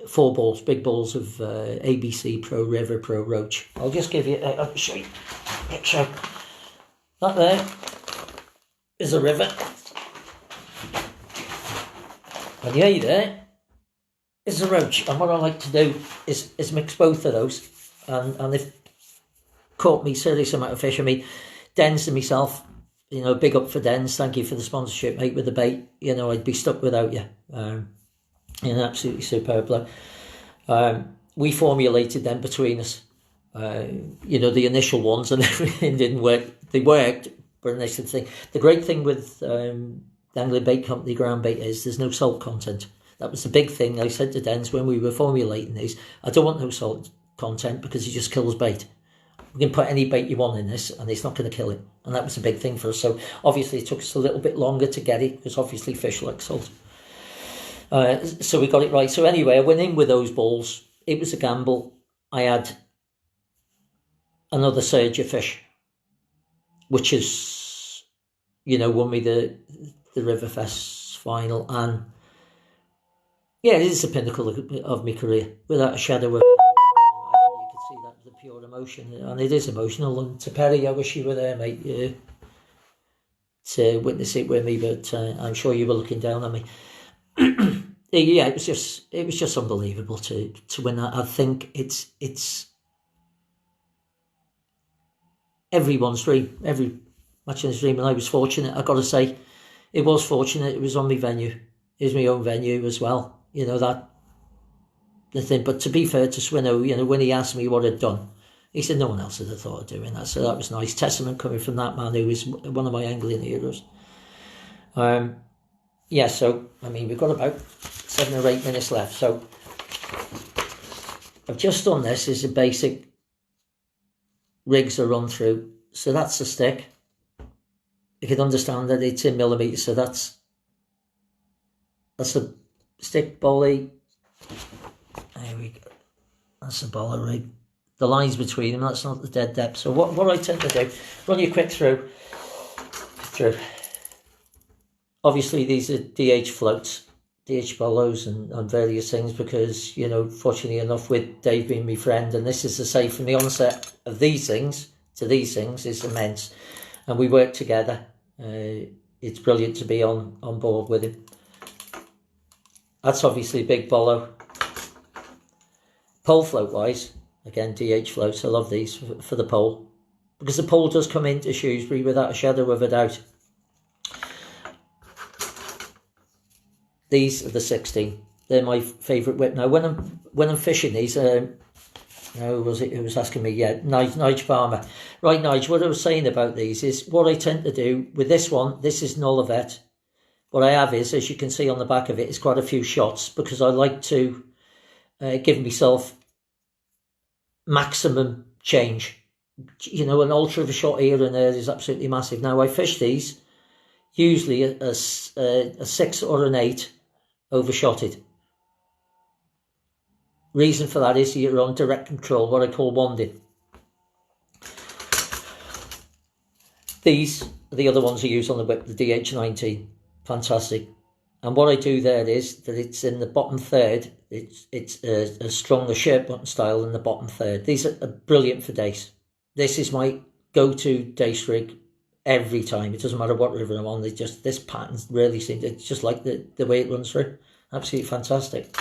4 balls, big balls of ABC Pro River Pro Roach. I'll just give you, I'll show you a picture. That there is a river. And the either is a roach. And what I like to do is mix both of those. And they've caught me serious amount of fish. I mean, Dens to myself, you know, big up for Dens. Thank you for the sponsorship, mate, with the bait. You know, I'd be stuck without you. You're an absolutely superb bloke. We formulated them between us. You know, the initial ones and everything didn't work. They worked, but initial thing. The great thing with the Angling Bait Company ground bait is there's no salt content. That was the big thing I said to Dens when we were formulating these. I don't want no salt content because it just kills bait. We can put any bait you want in this and it's not going to kill it. And that was a big thing for us. So obviously it took us a little bit longer to get it because obviously fish like salt. So we got it right. So anyway, I went in with those balls. It was a gamble. I had another surge of fish, which is, you know, won me the Riverfest final. And yeah, it is the pinnacle of my career, without a shadow of... you can see that the pure emotion, and it is emotional. And to Perry, I wish you were there, mate, to witness it with me, but I'm sure you were looking down on me. Yeah, it was just unbelievable to win that. I think it's everyone's dream, every matchman's dream, and I was fortunate. I got to say, it was fortunate. It was on my venue. It was my own venue as well. You know, that the thing. But to be fair to Swinno, you know, when he asked me what I'd done, he said no one else had thought of doing that. So that was nice. Testament coming from that man who is one of my angling heroes. Yeah, so, I mean, we've got about 7 or 8 minutes left. So I've just done this as a basic rigs to run through. So that's the stick. You can understand that it's in millimetres. So that's a stick bolly. There we go. That's a boller rig. The lines between them, that's not the dead depth. So what I tend to do, run you quick through. Obviously, these are DH floats, DH bollos and various things because, you know, fortunately enough with Dave being my friend, and this is to say from the onset of these things to these things is immense. And we work together. It's brilliant to be on board with him. That's obviously a big bollo. Pole float wise, again, DH floats. I love these for the pole because the pole does come into Shrewsbury without a shadow of a doubt. These are the 16. They're my favourite whip. Now, when I'm fishing these, who was asking me? Yeah, Nige Palmer. Right, Nige, what I was saying about these is what I tend to do with this one. This is an Olivet. What I have is, as you can see on the back of it, is quite a few shots because I like to give myself maximum change. You know, an ultra of a shot here and there is absolutely massive. Now, I fish these usually a 6 or an 8 overshotted. Reason for that is you're on direct control, what I call wanding. These are the other ones I use on the whip, the DH19. Fantastic. And what I do there is that it's in the bottom third. It's a stronger shirt button style in the bottom third. These are brilliant for dace. This is my go-to dace rig every time. It doesn't matter what river I'm on. This pattern really seems, it's just like the way it runs through. Absolutely fantastic.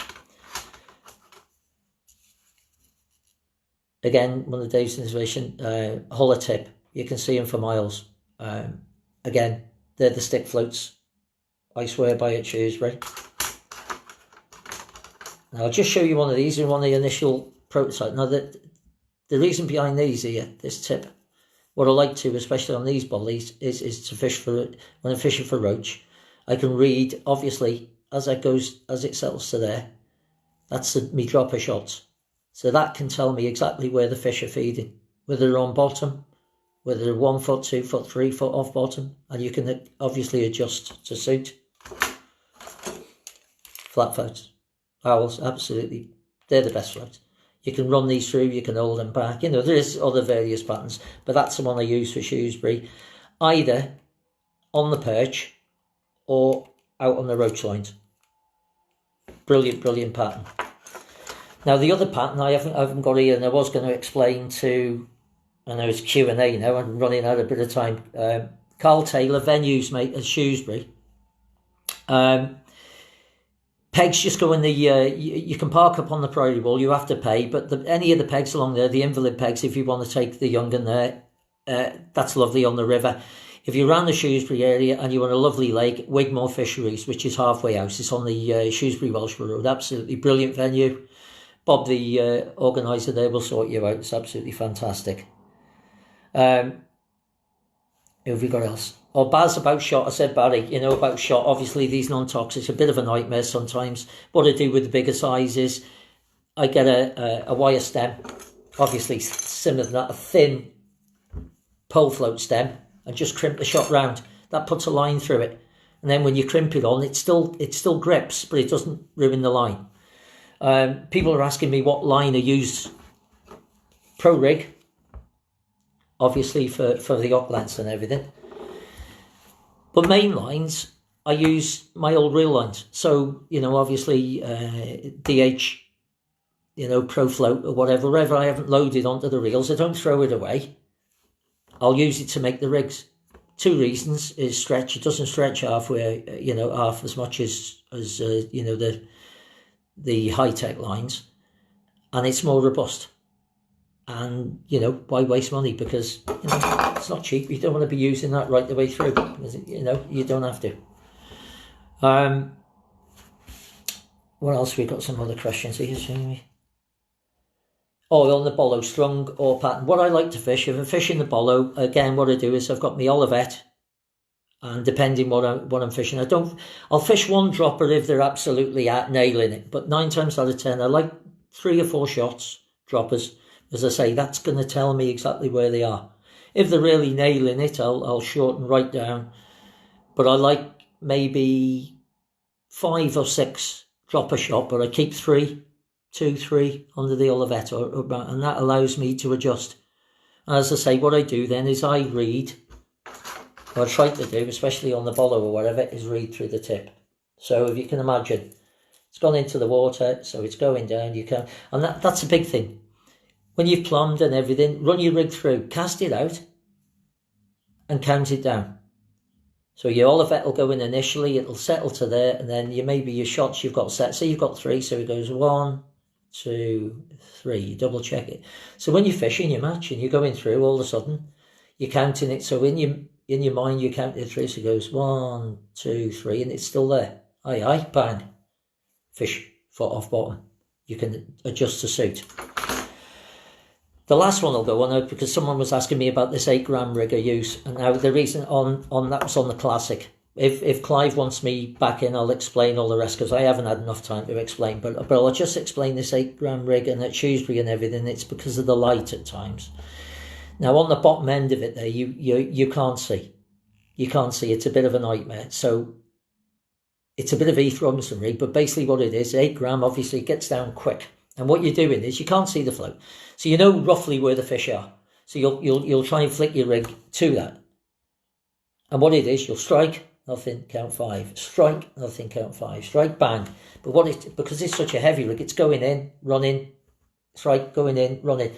Again, one of Dave's innovation, holler tip. You can see them for miles. Again, they're the stick floats. I swear by it, Shrewsbury. Now, I'll just show you one of these in one of the initial prototypes. Now, the reason behind these here, this tip, what I like to, especially on these bollies, is to fish for, when I'm fishing for roach, I can read, obviously, as it settles to there, that's me dropper shots. So that can tell me exactly where the fish are feeding, whether they're on bottom, whether they're 1 foot, 2 foot, 3 foot off bottom, and you can obviously adjust to suit. Flat floats, owls, absolutely, they're the best floats. You can run these through, you can hold them back. You know, there is other various patterns, but that's the one I use for Shrewsbury, either on the perch or out on the roach lines. Brilliant, brilliant pattern. Now, the other pattern I haven't got here, and I was going to explain to, I know it's Q&A now, I'm running out a bit of time. Carl Taylor, venues, mate, at Shrewsbury. Pegs just go in the, you can park up on the Priory Wall, you have to pay, but any of the pegs along there, the invalid pegs, if you want to take the young in there, that's lovely on the river. If you're around the Shrewsbury area and you want a lovely lake, Wigmore Fisheries, which is halfway out, it's on the Shrewsbury Welsh Road, absolutely brilliant venue. Bob, the organiser there, will sort you out, it's absolutely fantastic. Who have we got else? Oh, Baz, about shot. I said, Barry, about shot. Obviously, these non-toxics are a bit of a nightmare sometimes. What I do with the bigger sizes, I get a wire stem, obviously similar to that, a thin pole float stem, and just crimp the shot round. That puts a line through it. And then when you crimp it on, it still grips, but it doesn't ruin the line. People are asking me what line I use. Pro rig, obviously for the uplands and everything. But main lines, I use my old reel lines. So, obviously DH, Pro Float or whatever I haven't loaded onto the reels, I don't throw it away. I'll use it to make the rigs. 2 reasons is stretch. It doesn't stretch halfway, half as much as the high-tech lines. And it's more robust. And, why waste money? Because, it's not cheap. You don't want to be using that right the way through. You don't have to. What else? We've got some other questions here. Oh, on the bollow, strung or pattern. What I like to fish, if I fish in the bollow, again, what I do is I've got my Olivet. And depending what I'm fishing, I'll fish one dropper if they're absolutely at nailing it. But 9 times out of 10, I like 3 or 4 shots, droppers. As I say, that's going to tell me exactly where they are. If they're really nailing it, I'll shorten right down. But I like maybe 5 or 6 dropper shot, but I keep 2, 3 under the Olivet, and that allows me to adjust. And as I say, what I do then is I read, what I try to do, especially on the bollow or whatever, is read through the tip. So if you can imagine, it's gone into the water, so it's going down, and that's a big thing. When you've plumbed and everything, run your rig through, cast it out, and count it down. So your Olivet will go in initially, it'll settle to there, and then maybe your shots you've got set. Say you've got 3, so it goes 1, 2, 3. You double check it. So when you're fishing your match and you're going through, all of a sudden you're counting it. So in your mind you count it through. So it goes 1, 2, 3, and it's still there. Aye, bang. Fish foot off bottom. You can adjust to suit. The last one I'll go on out because someone was asking me about this 8 gram rig I use, and now the reason on that was on the Classic. If Clive wants me back in, I'll explain all the rest because I haven't had enough time to explain. But I'll just explain this 8 gram rig and at Shrewsbury and everything. It's because of the light at times. Now on the bottom end of it there, you can't see. You can't see. It's a bit of a nightmare. So it's a bit of Heath Robinson rig, but basically what it is, 8 gram obviously gets down quick. And what you're doing is you can't see the float. So you know roughly where the fish are. So you'll try and flick your rig to that. And what it is, you'll strike, nothing, count 5. Strike, nothing, count 5. Strike, bang. But because it's such a heavy rig, it's going in, running, strike, going in, running.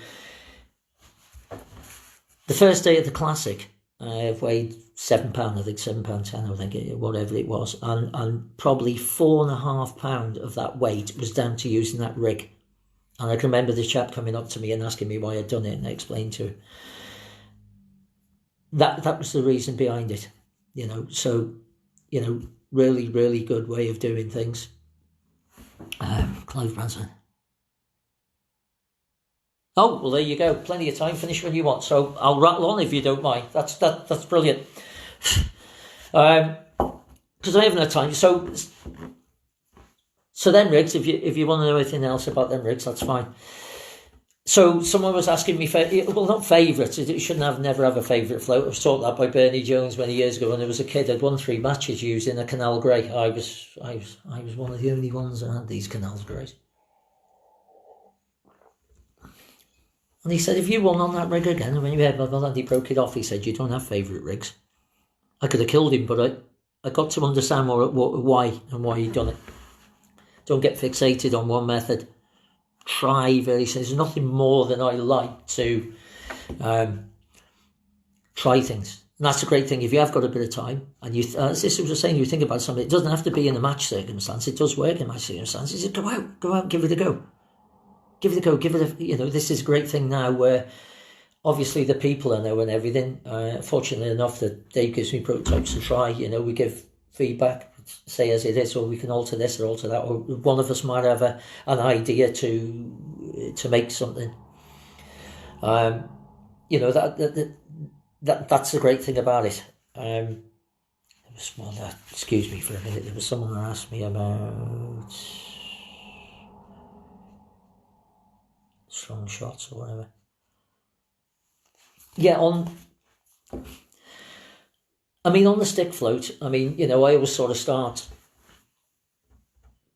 The first day of the Classic, I weighed £7, I think, £7.10, I think, whatever it was. And probably 4.5 pounds of that weight was down to using that rig. And I can remember the chap coming up to me and asking me why I'd done it, and I explained to him. That was the reason behind it, So, really, really good way of doing things. Clive Branson. Oh, well, there you go. Plenty of time. Finish when you want. So I'll rattle on if you don't mind. That's brilliant. Because I haven't had time. So them rigs, if you want to know anything else about them rigs, that's fine. So someone was asking me, not favourites, it shouldn't never have a favourite float. I was taught that by Bernie Jones many years ago when I was a kid. I'd won 3 matches using a Canal Grey. I was one of the only ones that had these Canal Greys. And he said, if you won on that rig again, and when you had and he broke it off, he said, you don't have favourite rigs. I could have killed him, but I got to understand why he'd done it. Don't get fixated on one method. Try there's nothing more than I like to try things. And that's a great thing. If you have got a bit of time, and you, as this was saying, you think about something, it doesn't have to be in a match circumstance. It does work in match circumstances. Go out, give it a go. Give it a go, give it a, this is a great thing now where obviously the people are knowing everything. Fortunately enough that Dave gives me prototypes to try, we give feedback, say as it is, or we can alter this or alter that, or one of us might have an idea to make something. That's the great thing about it. Excuse me for a minute, there was someone that asked me about strong shots or whatever. Yeah, on the stick float, I always sort of start,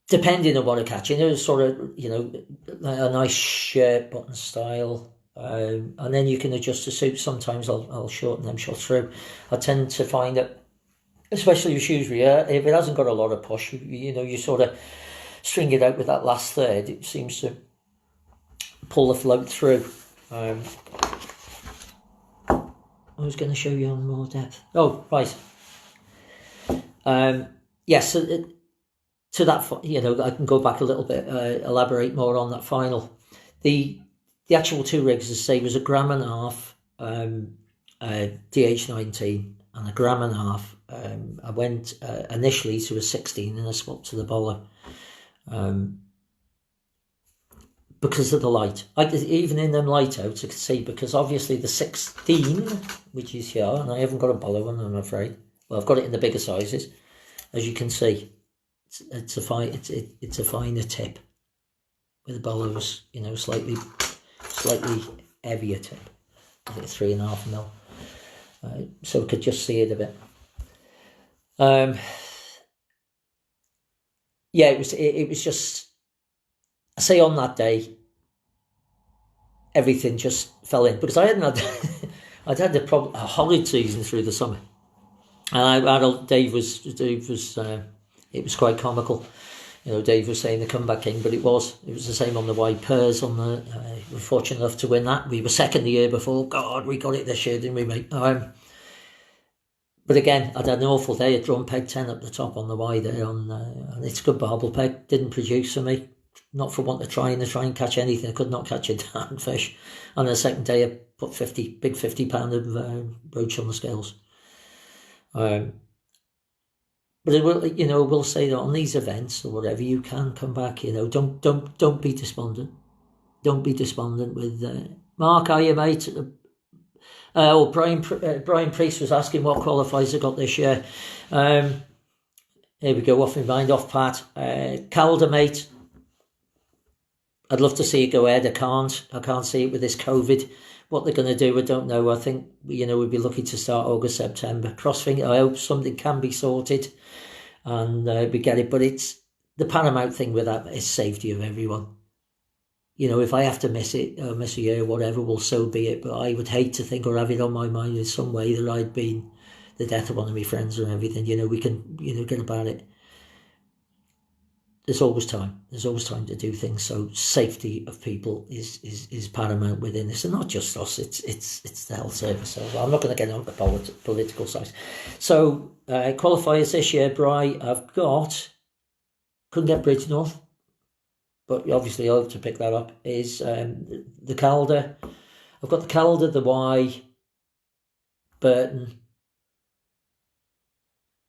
depending on what I catch, sort of, a nice shirt button style, and then you can adjust the suit. Sometimes I'll shorten them shots through. I tend to find that, especially with Shrewsbury, if it hasn't got a lot of push, you sort of string it out with that last third, it seems to pull the float through. I was going to show you on more depth. Oh, right. Yes, to that, I can go back a little bit, elaborate more on that final. The actual two rigs, as I say, was a 1.5 grams DH19 and a 1.5 grams. I went initially to a 16 and I swapped to the bowler. Because of the light. Even in them light outs, I can see, because obviously the 16, which is here, and I haven't got a bowler one, I'm afraid. Well, I've got it in the bigger sizes. As you can see, it's a finer tip. With the bowlers, slightly heavier tip. I think 3.5 mil. So I could just see it a bit. Yeah, it was just, I say on that day, everything just fell in, because I hadn't had, I'd had a horrid season through the summer, and Dave was it was quite comical. Dave was saying the comeback king, but it was the same on the wide pairs. We were fortunate enough to win that. We were second the year before. God, we got it this year, didn't we, mate? But again, I'd had an awful day. A drum peg 10 up the top on the wide there, and it's a good barbel peg. Didn't produce for me. Not for want of trying to catch anything. I could not catch a damn fish. And the second day I put 50 pound of roach on the scales. But I will say that on these events or whatever, you can come back. Don't be despondent. Don't be despondent with Mark. Are you, mate? Brian Priest was asking what qualifiers I got this year. Here we go. Off my mind, off Pat. Calder, mate. I'd love to see it go ahead. I can't see it with this COVID. What they're going to do, I don't know. I think, we'd be lucky to start August, September. Crossfinger, I hope something can be sorted and we get it. But it's the paramount thing with that is safety of everyone. If I have to miss it, or miss a year, whatever, well, so be it. But I would hate to think or have it on my mind in some way that I'd been the death of one of my friends or everything. We can, get about it. There's always time. There's always time to do things. So safety of people is paramount within this, and not just us. It's the health service. So I'm not going to get on the political side. So qualifiers this year, Bri, I've got, couldn't get Bridgenorth, but obviously I'll have to pick that up. Is the Calder. I've got the Calder, the Y, Burton.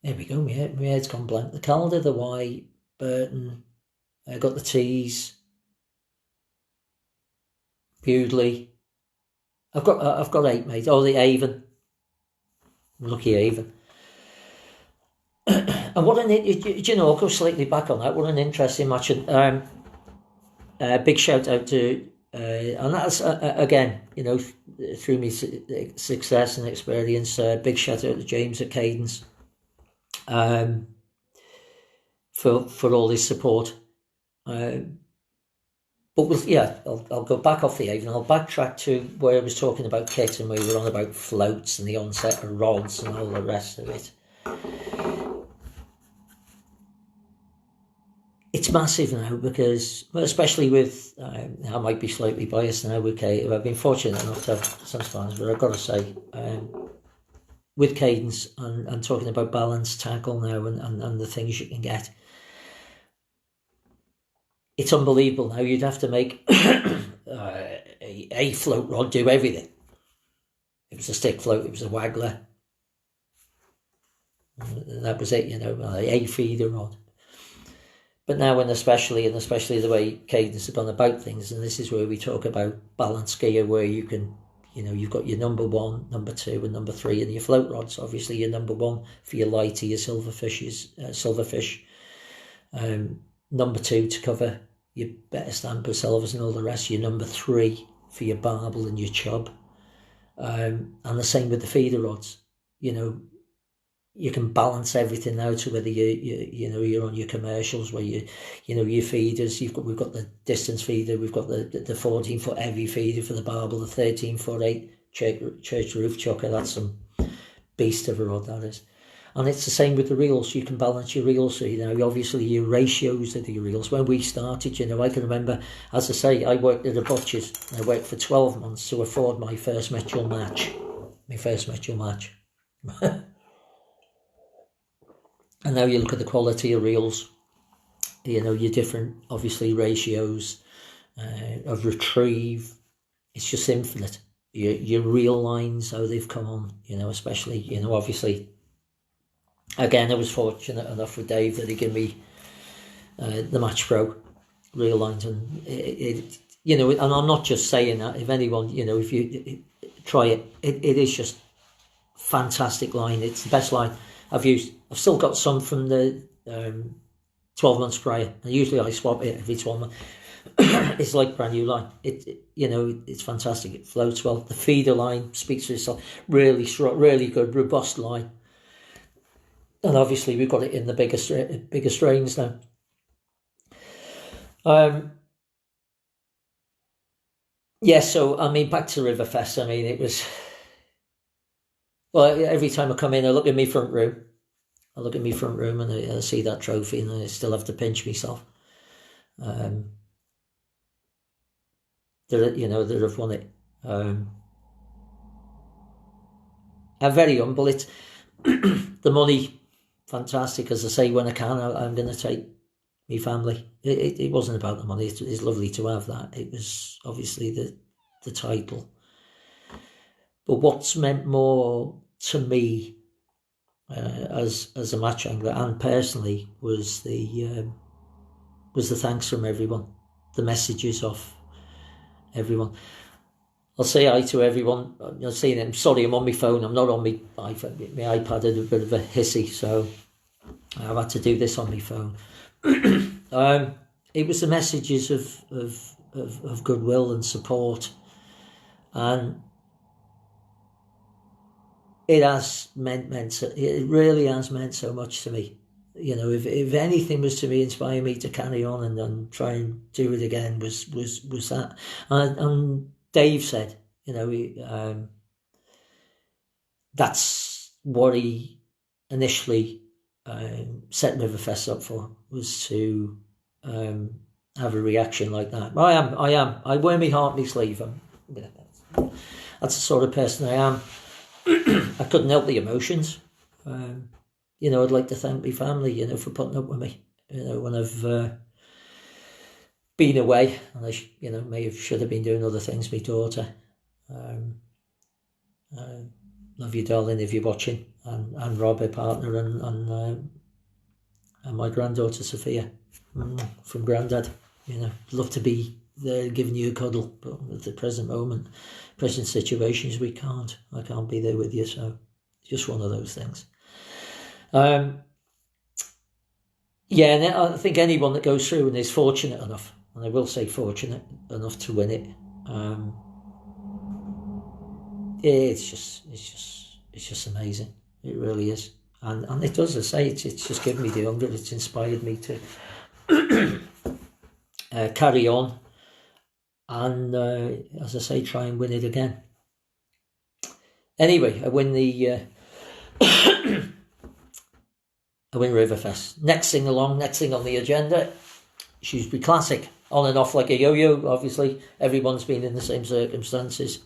There we go. My head's gone blank. The Calder, the Y, Burton, I got the T's, Bewdley. I've got 8, mate. Oh, the Avon, lucky Avon. And what I'll go slightly back on that. What an interesting match. Big shout out to, and that's again, through me success and experience. Big shout out to James at Cadence. For all his support. But I'll go back off the Avon. I'll backtrack to where I was talking about kit and we were on about floats and the onset of rods and all the rest of it. It's massive now because, especially with, I might be slightly biased now with Kate. I've been fortunate enough to have some sponsors, but I've got to say, with cadence and talking about balance, tackle now, and the things you can get. It's unbelievable now. You'd have to make a float rod do everything. It was a stick float, it was a waggler. That was it, a feeder rod. But now, and especially the way cadence have gone about things, and this is where we talk about balance gear, where you can, you've got your number 1, number 2, and number 3 in your float rods. Obviously, your number 1 for your lighter, your silverfish. Number 2 to cover your better snapper, silvers, and all the rest. Your number 3 for your barbel and your chub. And the same with the feeder rods. You can balance everything now to whether you're on your commercials where your feeders. We've got the distance feeder, we've got the 14-foot heavy feeder for the barbel, the 13-foot 8 church roof chucker. That's some beast of a rod, that is. And it's the same with the reels. You can balance your reels. So, obviously your ratios of the reels. When we started, I can remember, as I say, I worked at a butcher's. I worked for 12 months to afford my first Mitchell match. And now you look at the quality of reels, your different, obviously, ratios of retrieve. It's just infinite. Your reel lines, how they've come on, especially, obviously. Again, I was fortunate enough with Dave that he gave me the Match Pro reel lines. And, and I'm not just saying that. If anyone, if you try it, it is just fantastic line. It's the best line I've used. I've still got some from the 12 months prior, and usually I swap it every 12 months. It's like brand new line. It's fantastic. It floats well. The feeder line speaks for itself. Really strong, really good, robust line. And obviously we've got it in the bigger strains now. So back to Riverfest. It was. Well, every time I come in, I look at my front room. And I see that trophy, and I still have to pinch myself. That I've won it. I'm very humble. It's the money, fantastic. As I say, when I can, I'm going to take my family. It wasn't about the money. It's lovely to have that. It was obviously the title. But what's meant more to me as a match angler and personally was the thanks from everyone, the messages of everyone. I'll say hi to everyone. I'm saying I'm sorry, I'm on my phone. I'm not on my iPhone. My iPad had a bit of a hissy, so I've had to do this on my phone. It was the messages of goodwill and support, and it really has meant so much to me. If anything was to inspire me to carry on and try and do it again was that. And Dave said, that's what he initially set Riverfest up for, was to have a reaction like that. I wear my heart on my sleeve. That's the sort of person I am. I couldn't help the emotions. I'd like to thank my family, for putting up with me. When I've been away, and I should have been doing other things. My daughter, love you, darling, if you're watching, and Rob, her partner, and my granddaughter Sophia, from Grandad. Love to be there giving you a cuddle, but at the present situations, I can't be there with you, so it's just one of those things. And I think anyone that goes through and is fortunate enough, and I will say fortunate enough to win it, it's just amazing. It really is, and it does. As I say, it's just given me the hunger. It's inspired me to carry on, and as I say, try and win it again. Anyway, I win Riverfest. Next thing on the agenda, Shrewsbury Classic. On and off like a yo-yo, obviously. Everyone's been in the same circumstances.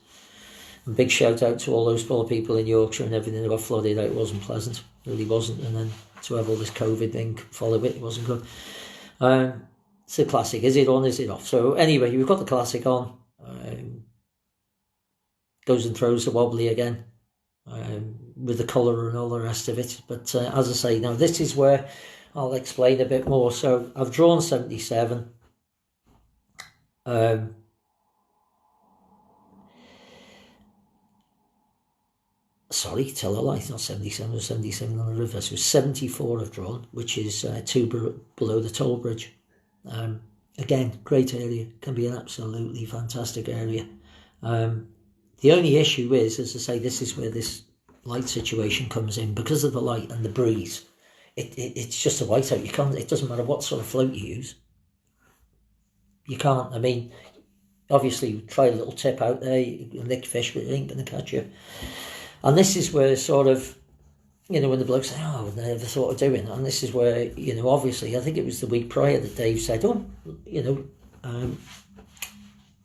And big shout out to all those poor people in Yorkshire and everything that got flooded out. It wasn't pleasant, it really wasn't. And then to have all this COVID thing follow it wasn't good. It's a classic. Is it on, is it off? So anyway, we've got the classic on. Goes and throws the wobbly again, with the colour and all the rest of it. But as I say, now this is where I'll explain a bit more. So I've drawn 77. Sorry, tell a lie, it's not 77, it was 77 on the Riverfest. It was 74 I've drawn, which is below the toll bridge. Again, great area, can be an absolutely fantastic area. The only issue is, as I say, this is where this light situation comes in. Because of the light and the breeze, it's just a whiteout. You can't, it doesn't matter what sort of float you use. You can't, I mean, obviously try a little tip out there, you can lick fish, but it ain't going to catch you. And this is where sort of, you know, when the bloke say, oh, I never thought of doing it. And this is where, you know, obviously, I think it was the week prior that Dave said, oh, you know,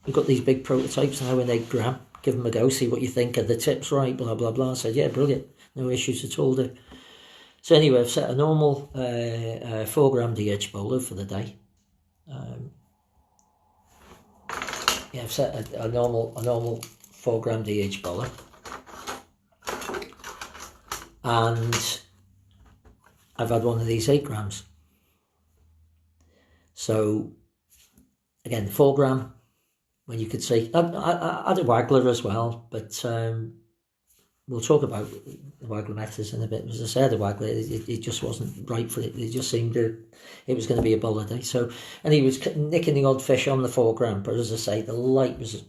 we've got these big prototypes now in 8 gram. Give them a go, see what you think. Are the tips right? Blah, blah, blah. I said, yeah, brilliant. No issues at all, Dave. So anyway, I've set a normal 4 gram DH bowler for the day. Yeah, I've set a normal 4 gram DH bowler. And I've had one of these 8 grams. So again, 4 gram, when you could see, I had a waggler as well, but we'll talk about the waggler methods in a bit. As I said, the waggler, it just wasn't right for it. It just seemed it was going to be a bowler day. So, and he was nicking the odd fish on the 4 gram, but as I say, the light was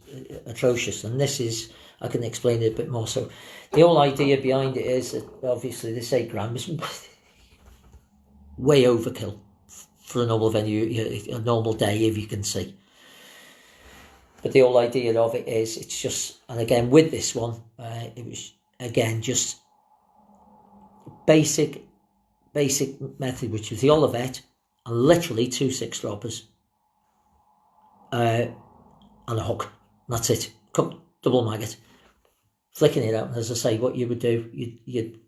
atrocious. And this is, I can explain it a bit more. So the whole idea behind it is that obviously this 8 gram is way overkill for a normal venue, a normal day, if you can see. But the whole idea of it is, it's just, and again with this one, it was again just basic method, which was the Olivet and literally 2 6-droppers and a hook. That's it. Double maggot. Flicking it out, and as I say, what you would do, you'd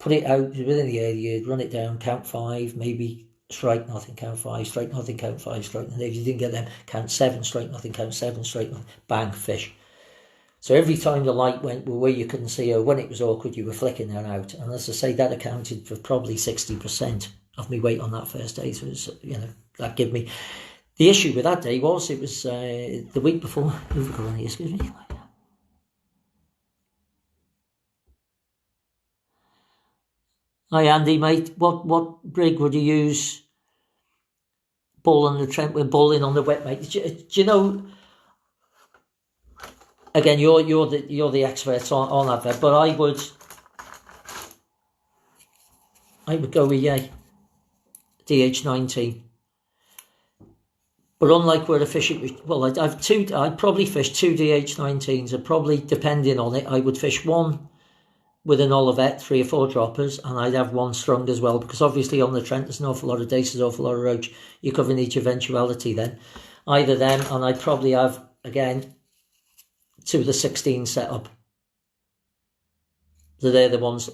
put it out within the area, you'd run it down, count 5, maybe strike nothing, count 5, strike nothing, count 5, strike nothing. If you didn't get them, count 7, strike nothing, count 7, strike nothing, bang, fish. So every time the light went where you couldn't see, or when it was awkward, you were flicking that out. And as I say, that accounted for probably 60% of my weight on that first day. So it was, you know, that gave me. The issue with that day was, it was the week before. Excuse me. Hi Andy, mate. What rig would you use? Bull on the Trent with bowling on the wet, mate. Do you know? Again, you're the expert on that, but I would go with DH19. But unlike where the fishing, well, I'd probably fish 2 DH19s, and probably depending on it, I would fish one with an Olivet, 3 or 4 droppers, and I'd have one strung as well, because obviously on the Trent there's an awful lot of dace, there's an awful lot of roach. You're covering each eventuality then. Either them, and I'd probably have, again, 2 of the 16 set up. So they're the ones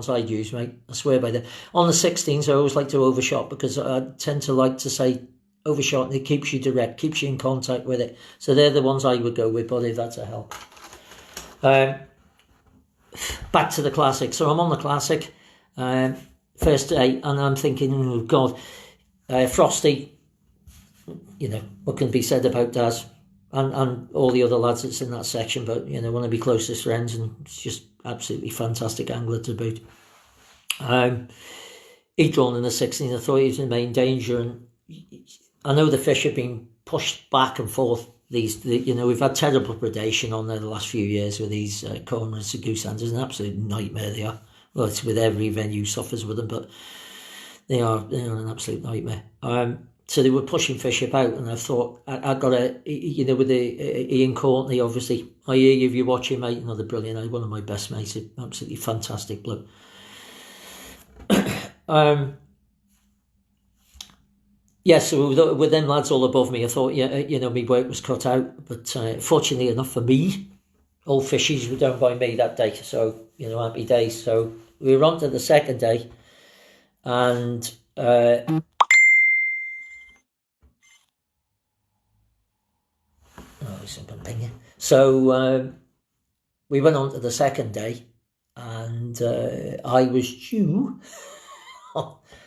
I'd use, mate. I swear by them. On the 16s, I always like to overshot, because I tend to like to say overshot, and it keeps you direct, keeps you in contact with it. So they're the ones I would go with, buddy, if that's a help. Back to the classic. So I'm on the classic first day, and I'm thinking, oh God, Frosty, you know, what can be said about Daz and all the other lads that's in that section, but, you know, one of my closest friends, and it's just absolutely fantastic angler to boot. He'd drawn in the 16, I thought he was in main danger, and I know the fish have been pushed back and forth. You know, we've had terrible predation on there the last few years with these cormorants and goose handers. An absolute nightmare they are. Well, it's with every venue suffers with them, but they are an absolute nightmare. So they were pushing fish about, and I thought, I got you know, with the Ian Courtney, obviously. I hear you if you're watching, mate. Another brilliant, one of my best mates, absolutely fantastic bloke. Yeah, so with them lads all above me, I thought, yeah, you know, my work was cut out. But fortunately enough for me, all fishies were done by me that day, so, you know, happy days. So we were on to the second day, and something pinging. So we went on to the second day, and I was due.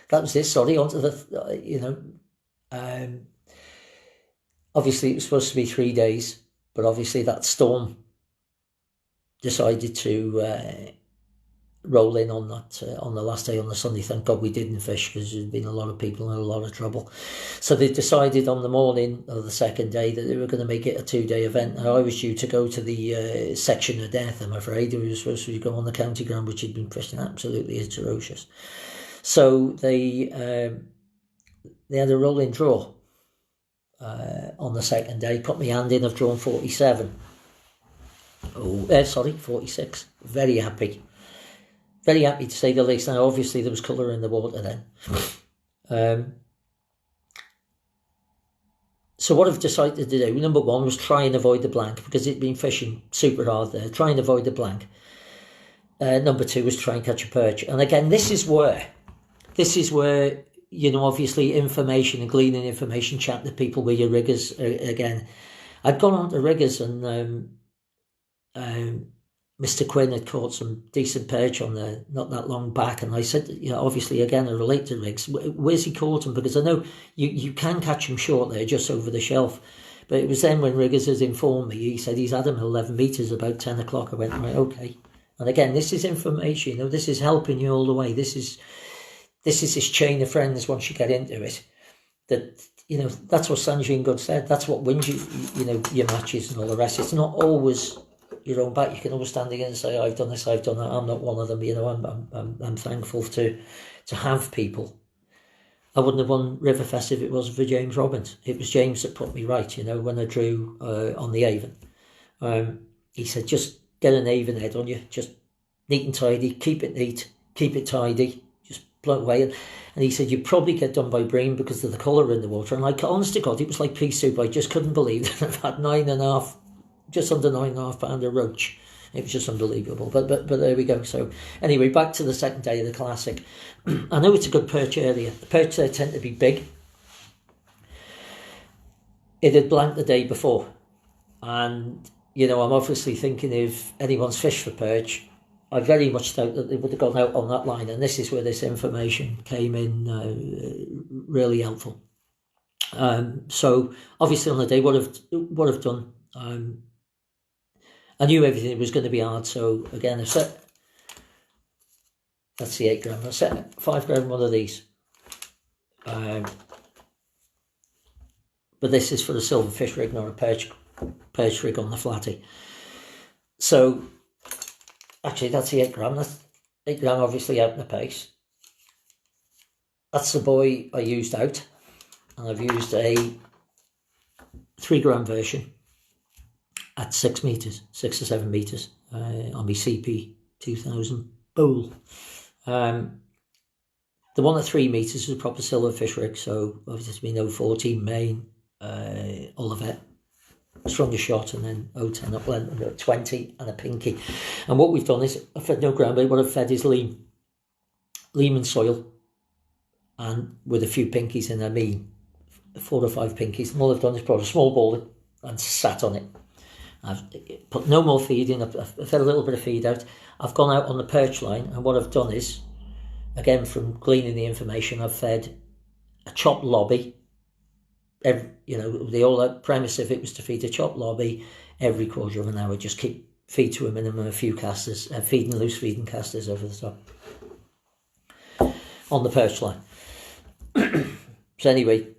That was it. Sorry, onto the obviously it was supposed to be 3 days, but obviously that storm decided to roll in on that on the last day, on the Sunday. Thank God we didn't fish, because there'd been a lot of people in a lot of trouble. So they decided on the morning of the second day that they were going to make it a 2-day event, and I was due to go to the section of death. I'm afraid we were supposed to go on the county ground, which had been fishing absolutely atrocious. So they had a rolling draw on the second day. Put my hand in. I've drawn 47. 46. Very happy to say the least. Now obviously there was colour in the water then. So what I've decided to do, number one, was try and avoid the blank, because it'd been fishing super hard there. Try and avoid the blank. Number two was try and catch a perch. And again, this is where, you know, obviously information and gleaning information, chat to people with your riggers. Again, I'd gone on to riggers, and Mr. Quinn had caught some decent perch on there not that long back, and I said, you know, obviously again I relate to rigs, where's he caught him? Because I know you can catch him short there, just over the shelf. But it was then when riggers has informed me, he said he's had him at 11 metres about 10 o'clock. I went, right, okay. And again, this is information, you know, this is helping you all the way. This is this chain of friends once you get into it. That, you know, that's what Sanjay Good said. That's what wins you know, your matches and all the rest. It's not always your own back. You can always stand again and say, I've done this, I've done that. I'm not one of them, you know. I'm thankful to have people. I wouldn't have won Riverfest if it wasn't for James Robbins. It was James that put me right, you know, when I drew on the Avon. He said, just get an Avon head on you, just neat and tidy, keep it neat, keep it tidy, just blow away. And he said, you probably get done by Bream because of the colour in the water. And like, honest to God, it was like pea soup. I just couldn't believe that I've had just under 9.5 pound of roach. It was just unbelievable. But there we go. So anyway, back to the second day of the Classic. I know it's a good perch area. The perch there tend to be big. It had blanked the day before. And, you know, I'm obviously thinking if anyone's fished for perch, I very much doubt that they would have gone out on that line. And this is where this information came in really helpful. So obviously on the day, what I've done, I knew everything was going to be hard, so again, I set, that's the 8 gram, I set 5 gram one of these. But this is for the silverfish rig, not a perch rig on the flatty. So, actually that's the 8 gram, that's 8 gram obviously out in the pace. That's the buoy I used out, and I've used a 3 gram version at 6 or 7 metres on my CP 2000 bowl. The one at 3 metres is a proper silverfish rig, so obviously no 14 main, Olivet, stronger shot, and then 010 upland, 20 and a pinky. And what we've done is, I've fed no ground bait, what I've fed is lean and soil, and with a few pinkies in there, 4 or 5 pinkies. And all I've done is brought a small bowl and sat on it. I've put no more feed in. I've fed a little bit of feed out. I've gone out on the perch line, and what I've done is, again from gleaning the information, I've fed a chopped lobby. You know, the whole premise of it was to feed a chopped lobby every quarter of an hour. Just feed to a minimum a few casters, feeding casters over the top on the perch line. So anyway,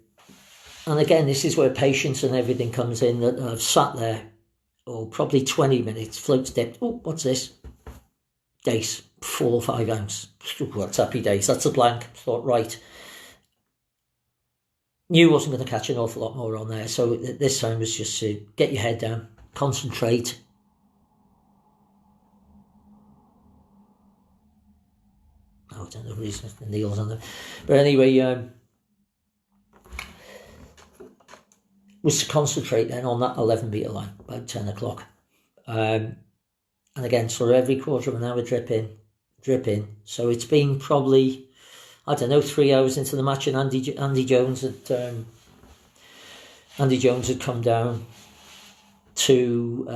and again, this is where patience and everything comes in. That I've sat there, probably 20 minutes, floats dipped. Oh, what's this? Dace, 4 or 5 ounce. What's happy days? That's a blank. Thought, right. Knew wasn't going to catch an awful lot more on there. So this time was just to get your head down, concentrate. Oh, I don't know the reason the needle's on there. But anyway, was to concentrate then on that 11 metre line, about 10 o'clock. And again, sort of every quarter of an hour drip in. So it's been probably, I don't know, 3 hours into the match, and Andy Jones had come down to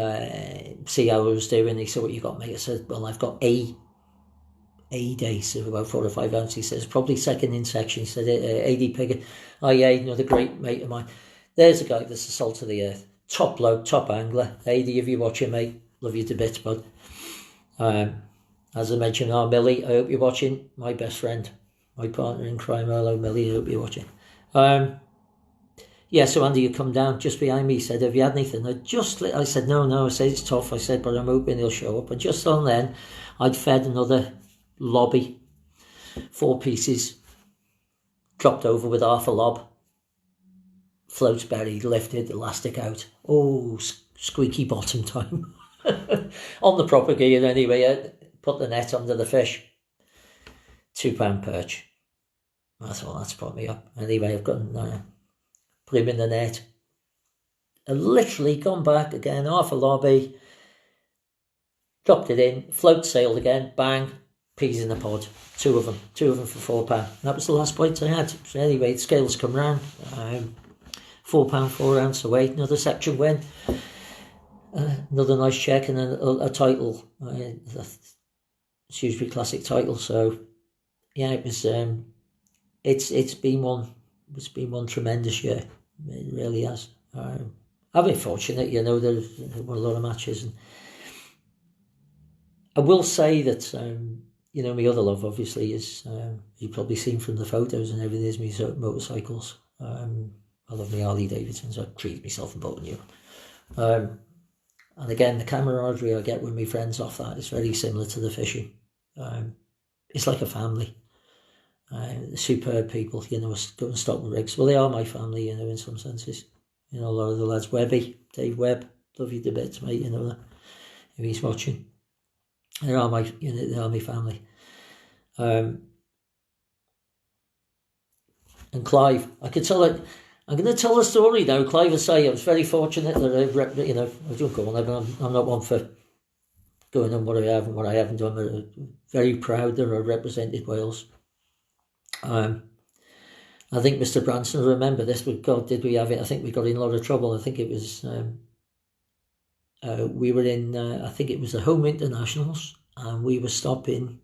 see how I was doing. He said, "What you got, mate?" I said, "Well, I've got a dace of about 4 or 5 ounces." He says, "Probably second in section." He said, "AD Pigger." "Oh yeah, another great mate of mine." There's a guy that's the salt of the earth. Top bloke, top angler. AD, if you're watching, mate, love you to bits, bud. As I mentioned, Millie, I hope you're watching. My best friend, my partner in crime. Hello, Millie, I hope you're watching. Yeah, so Andy had come down just behind me. He said, "Have you had anything?" I said, no. I said, "It's tough." I said, "But I'm hoping he'll show up." And just on then, I'd fed another lobby, 4 pieces, dropped over with half a lob, floats buried, lifted, elastic out. Oh, squeaky bottom time. On the proper gear anyway. I put the net under the fish. £2 perch. I thought, that's put me up. Anyway, I've got put him in the net. I've literally gone back again, half a lobby, dropped it in, float sailed again, bang, peas in the pod. 2 of them for £4. That was the last point I had. So anyway, the scales come round. £4, 4 ounce away, another section win. Another nice check, and a title. Shrewsbury Classic title. So yeah, it was. It's been one tremendous year. It really has. I've been fortunate, there's won a lot of matches, and I will say that my other love obviously is you've probably seen from the photos and everything, is my motorcycles. I love my Harley Davidsons. I treat myself and bought new. And again, the camaraderie I get with my friends off that is very similar to the fishing. It's like a family. Superb people, go and stop the rigs. Well, they are my family, in some senses. A lot of the lads, Dave Webb, love you to bits, mate, if he's watching. They are my family. And Clive, I could tell it. I'm going to tell a story now. Clive will say I was very fortunate that I don't go on. I'm not one for going on what I have and what I haven't done. But I'm very proud that I represented Wales. I think Mr. Branson will remember this, but God, did we have it? I think we got in a lot of trouble. I think it was we were in. I think it was the Home Internationals, and we were stopping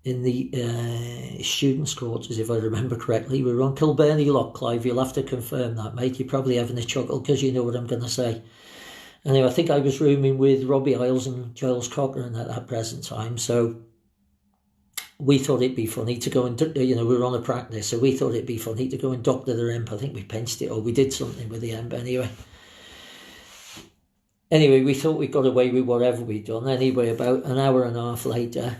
in the students' quarters, if I remember correctly. We were on Kilburney Lock, Clive. You'll have to confirm that, mate. You're probably having a chuckle because you know what I'm going to say. Anyway, I think I was rooming with Robbie Isles and Giles Cochran at that present time, so we thought it'd be funny to go and, we were on a practice, so we thought it'd be funny to go and doctor the imp. I think we pinched it, or we did something with the imp anyway. Anyway, we thought we got away with whatever we'd done. Anyway, about an hour and a half later,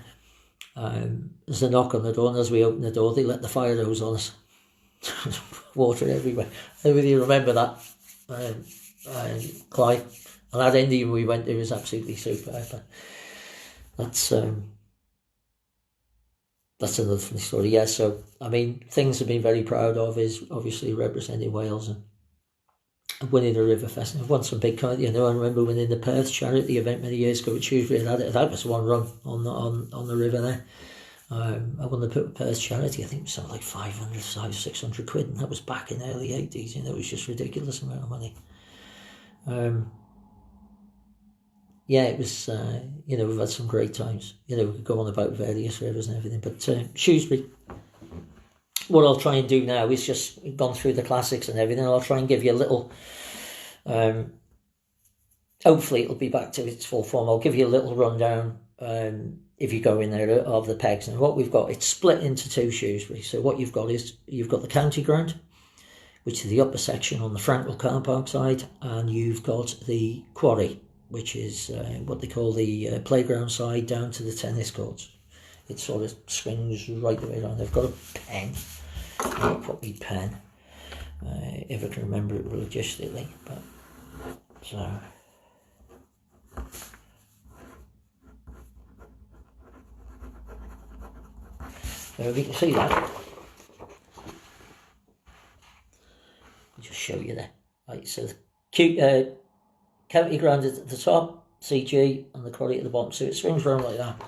there's a knock on the door, and as we opened the door, they let the fire hose on us. Water everywhere. I don't really remember that, Clive. And that Indian we went to was absolutely superb. That's another funny story. Yeah, so, things I've been very proud of is obviously representing Wales and winning the Riverfest. And I've won some big, I remember winning the Perth charity event many years ago at Shrewsbury. That was one run on the river there. I won the Perth charity. I think it was something like 600 quid, and that was back in the early 80s. It was just ridiculous amount of money. Yeah, it was, we've had some great times. We could go on about various rivers and everything, but Shrewsbury, what I'll try and do now is just gone through the classics and everything. I'll try and give you a little, hopefully it'll be back to its full form. I'll give you a little rundown, if you go in there, of the pegs. And what we've got, it's split into 2 Shrewsbury. So what you've got is, you've got the county ground, which is the upper section on the Frankwell car park side, and you've got the quarry, which is what they call the playground side down to the tennis courts. It sort of swings right the way around. I've got a pen. I'll put my pen, if I can remember it logistically. But so we can see that. I'll just show you there. Right, so the county ground is at the top, CG, and the quality at the bottom, so it swings around like that.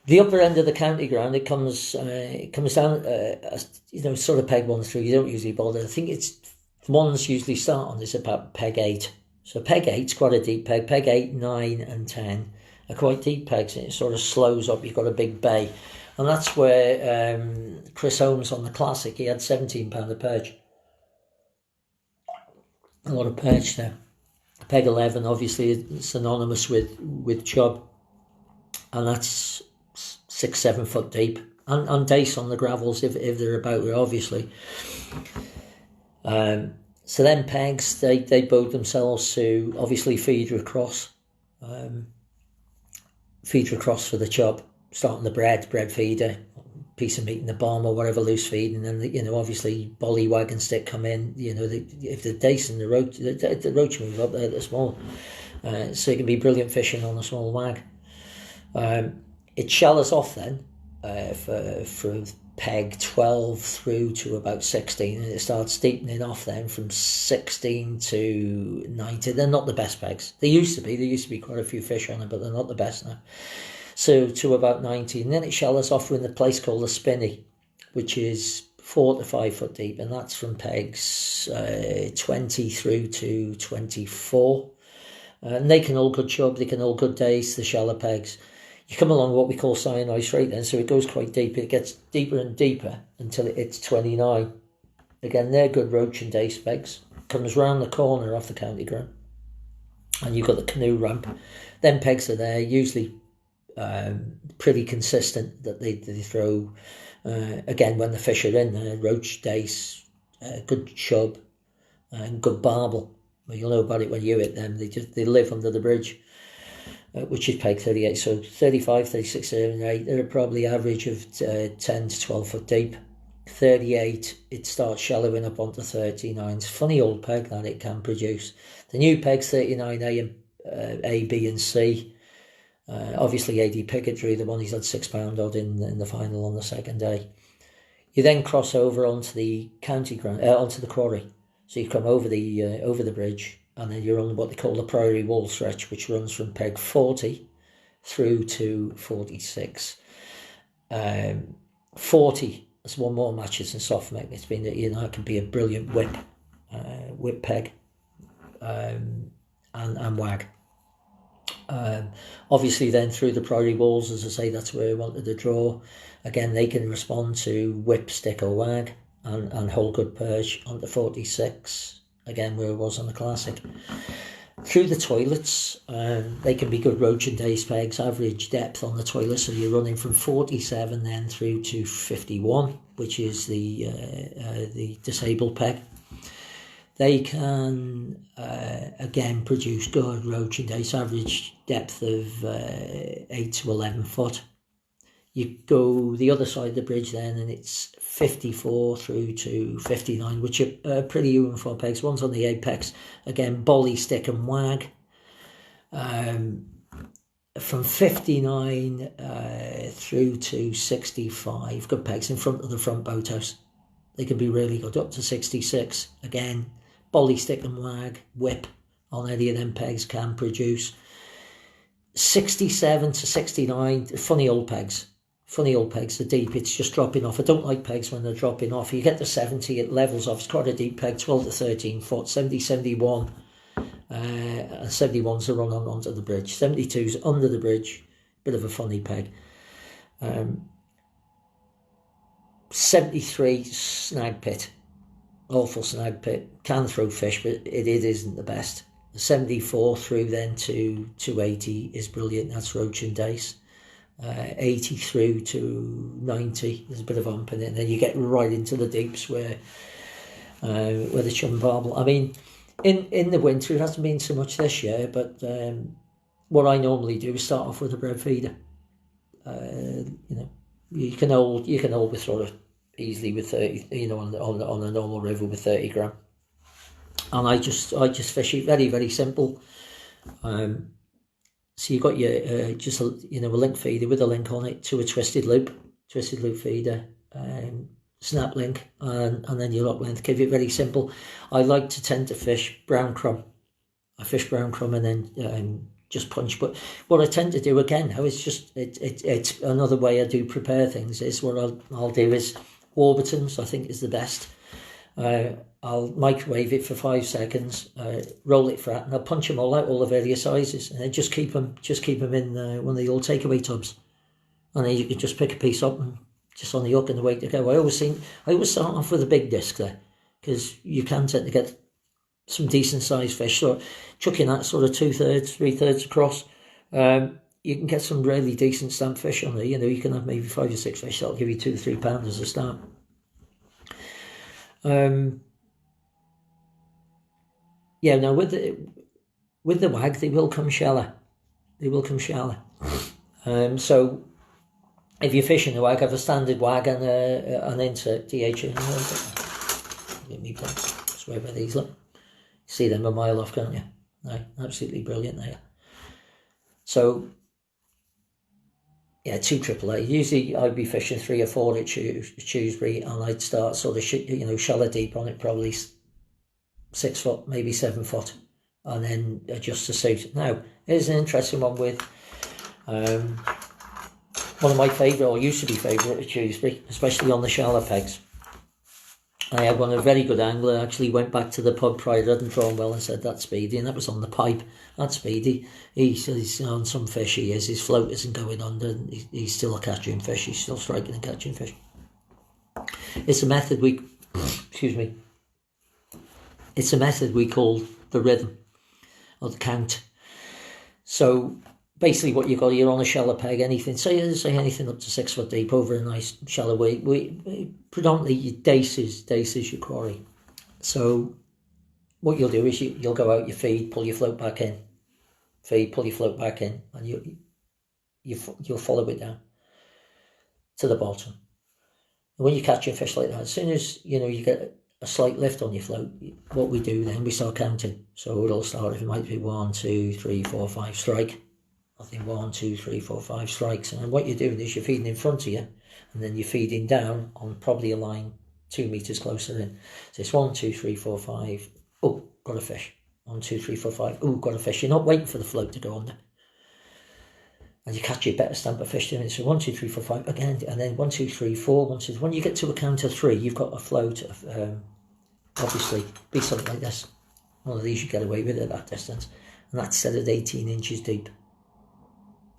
The upper end of the county ground, it comes down, sort of peg 1 through. You don't usually bother. I think it's the ones usually start on is about peg 8. So peg 8's quite a deep peg. Peg 8, 9 and 10 are quite deep pegs, and it sort of slows up. You've got a big bay. And that's where Chris Holmes on the Classic, he had £17 a perch. A lot of perch there. Peg 11, obviously, it's synonymous with chub. And that's 6-7 foot deep. And dace on the gravels if they're about there, obviously. So then pegs, they bode themselves to obviously feeder across for the chub, starting the bread feeder, piece of meat in the bomb or whatever loose feed, and then obviously bolly wagon stick come in. If the dace and the roach move up there, they're small, so it can be brilliant fishing on a small wag. It shallows off then for peg 12 through to about 16, and it starts deepening off then from 16 to 90. They're not the best pegs. There used to be quite a few fish on it, but they're not the best now. So to about 90, and then it shallows off in a place called the Speedy, which is 4 to 5 foot deep, and that's from pegs 20 through to 24. And they can all good chub, they can all good dace, the shallow pegs. You come along what we call cyanide straight then, so it goes quite deep. It gets deeper and deeper until it hits 29. Again, they're good roach and dace pegs. Comes round the corner off the county ground, and you've got the canoe ramp. Then pegs are there, usually pretty consistent, that they throw, again, when the fish are in there, roach, dace, good chub, and good barbel. Well, you'll know about it when you hit them. They live under the bridge. Which is peg 38, so 35, 36, 38, they're probably average of 10 to 12 foot deep. 38, it starts shallowing up onto 39. It's a funny old peg that it can produce. The new peg's 39A, A, B and C. Obviously AD Pickett drew the one, he's had £6 odd in the final on the second day. You then cross over onto the county ground, onto the quarry. So you come over the bridge, and then you're on what they call the Priory Wall stretch, which runs from peg 40 through to 46. 40, that's one more matches and soft mech. It's been, it can be a brilliant whip peg, and wag. Obviously then through the Priory Walls, as I say, that's where I wanted to draw. Again, they can respond to whip, stick or wag, and hold good perch onto 46. Again, where it was on the Classic. Through the toilets, they can be good roach and dace pegs. Average depth on the toilet, so you're running from 47 then through to 51, which is the disabled peg. They can, again, produce good roach and dace. Average depth of 8 to 11 foot. You go the other side of the bridge then, and it's 54 through to 59, which are pretty uniform pegs. One's on the apex. Again, bolly, stick and wag. From 59 through to 65, good pegs in front of the front boathouse. They can be really good, up to 66. Again, bolly, stick and wag, whip on any of them pegs can produce. 67 to 69, funny old pegs. They're deep, it's just dropping off. I don't like pegs when they're dropping off. You get to 70, it levels off. It's quite a deep peg, 12 to 13 foot, 70, 71. And 71's the run onto the bridge. 72's under the bridge, bit of a funny peg. 73, snag pit. Awful snag pit. Can throw fish, but it isn't the best. 74 through then to 80 is brilliant. That's roach and dace. 80 through to 90, there's a bit of ump in it, and then you get right into the deeps where the chum and barbel. I mean, in the winter it hasn't been so much this year, but what I normally do is start off with a bread feeder. You can hold with sort of easily with 30, on a normal river with 30 gram, and I just fish it very, very simple. So you got your just a link feeder with a link on it to a twisted loop feeder, snap link, and then your lock length. Keep it very simple. I like to tend to fish brown crumb a fish brown crumb and then just punch. But what I tend to do again now is just, it's another way I do prepare things is what I'll do is Warburton's, I think, is the best. I'll microwave it for 5 seconds, roll it flat, and I'll punch them all out, all the various sizes, and then just keep them in one of the old takeaway tubs, and then you can just pick a piece up and just on the hook and away to go. I always start off with a big disc there, because you can tend to get some decent sized fish. So chucking that sort of 2/3, 3/3 across, you can get some really decent stamp fish on there. You know, you can have maybe 5 or 6 fish that'll give you 2 to 3 pounds as a start. Yeah, now with the wag, they will come shallow. So if you're fishing the wag, have a standard wag and an insert DH. Let me swear by these. Look, see them a mile off, can't you? No, absolutely brilliant there. So yeah, 2 AAA. Usually I'd be fishing 3 or 4 at Shrewsbury, and I'd start sort of shallow deep on it, probably 6 foot, maybe 7 foot, and then adjust the suit. Now, here's an interesting one with one of my favourite, or used to be favourite at Shrewsbury, especially on the shallow pegs. I had one, a very good angler, actually went back to the pub prior, hadn't drawn well, and said, that's Speedy, and that was on the pipe. That's Speedy. He said he's on some fish, his float isn't going under, and he's still catching fish, he's still striking and catching fish. It's a method it's a method we call the rhythm, or the count. So basically what you've got, you're on a shallow peg, anything, say anything up to 6 foot deep over a nice shallow way. We predominantly your dace is your quarry. So what you'll do is you'll go out, you feed, pull your float back in, and you'll follow it down to the bottom. And when you catch a fish like that, as soon as you get a slight lift on your float, what we do then, we start counting. So it'll start, if it might be 1, 2, 3, 4, 5 strike. I think 1, 2, 3, 4, 5 strikes. And then what you're doing is you're feeding in front of you, and then you're feeding down on probably a line 2 metres closer in. So it's 1, 2, 3, 4, 5. Oh, got a fish. 1, 2, 3, 4, 5. Oh, got a fish. You're not waiting for the float to go under. And you catch your better stamp of fish doing it. So 1, 2, 3, 4, 5 again, and then 1, 2, 3, 4, 1, 2. When you get to a count of 3, you've got a float of obviously be something like this. One of these you get away with at that distance, and that's set at 18 inches deep.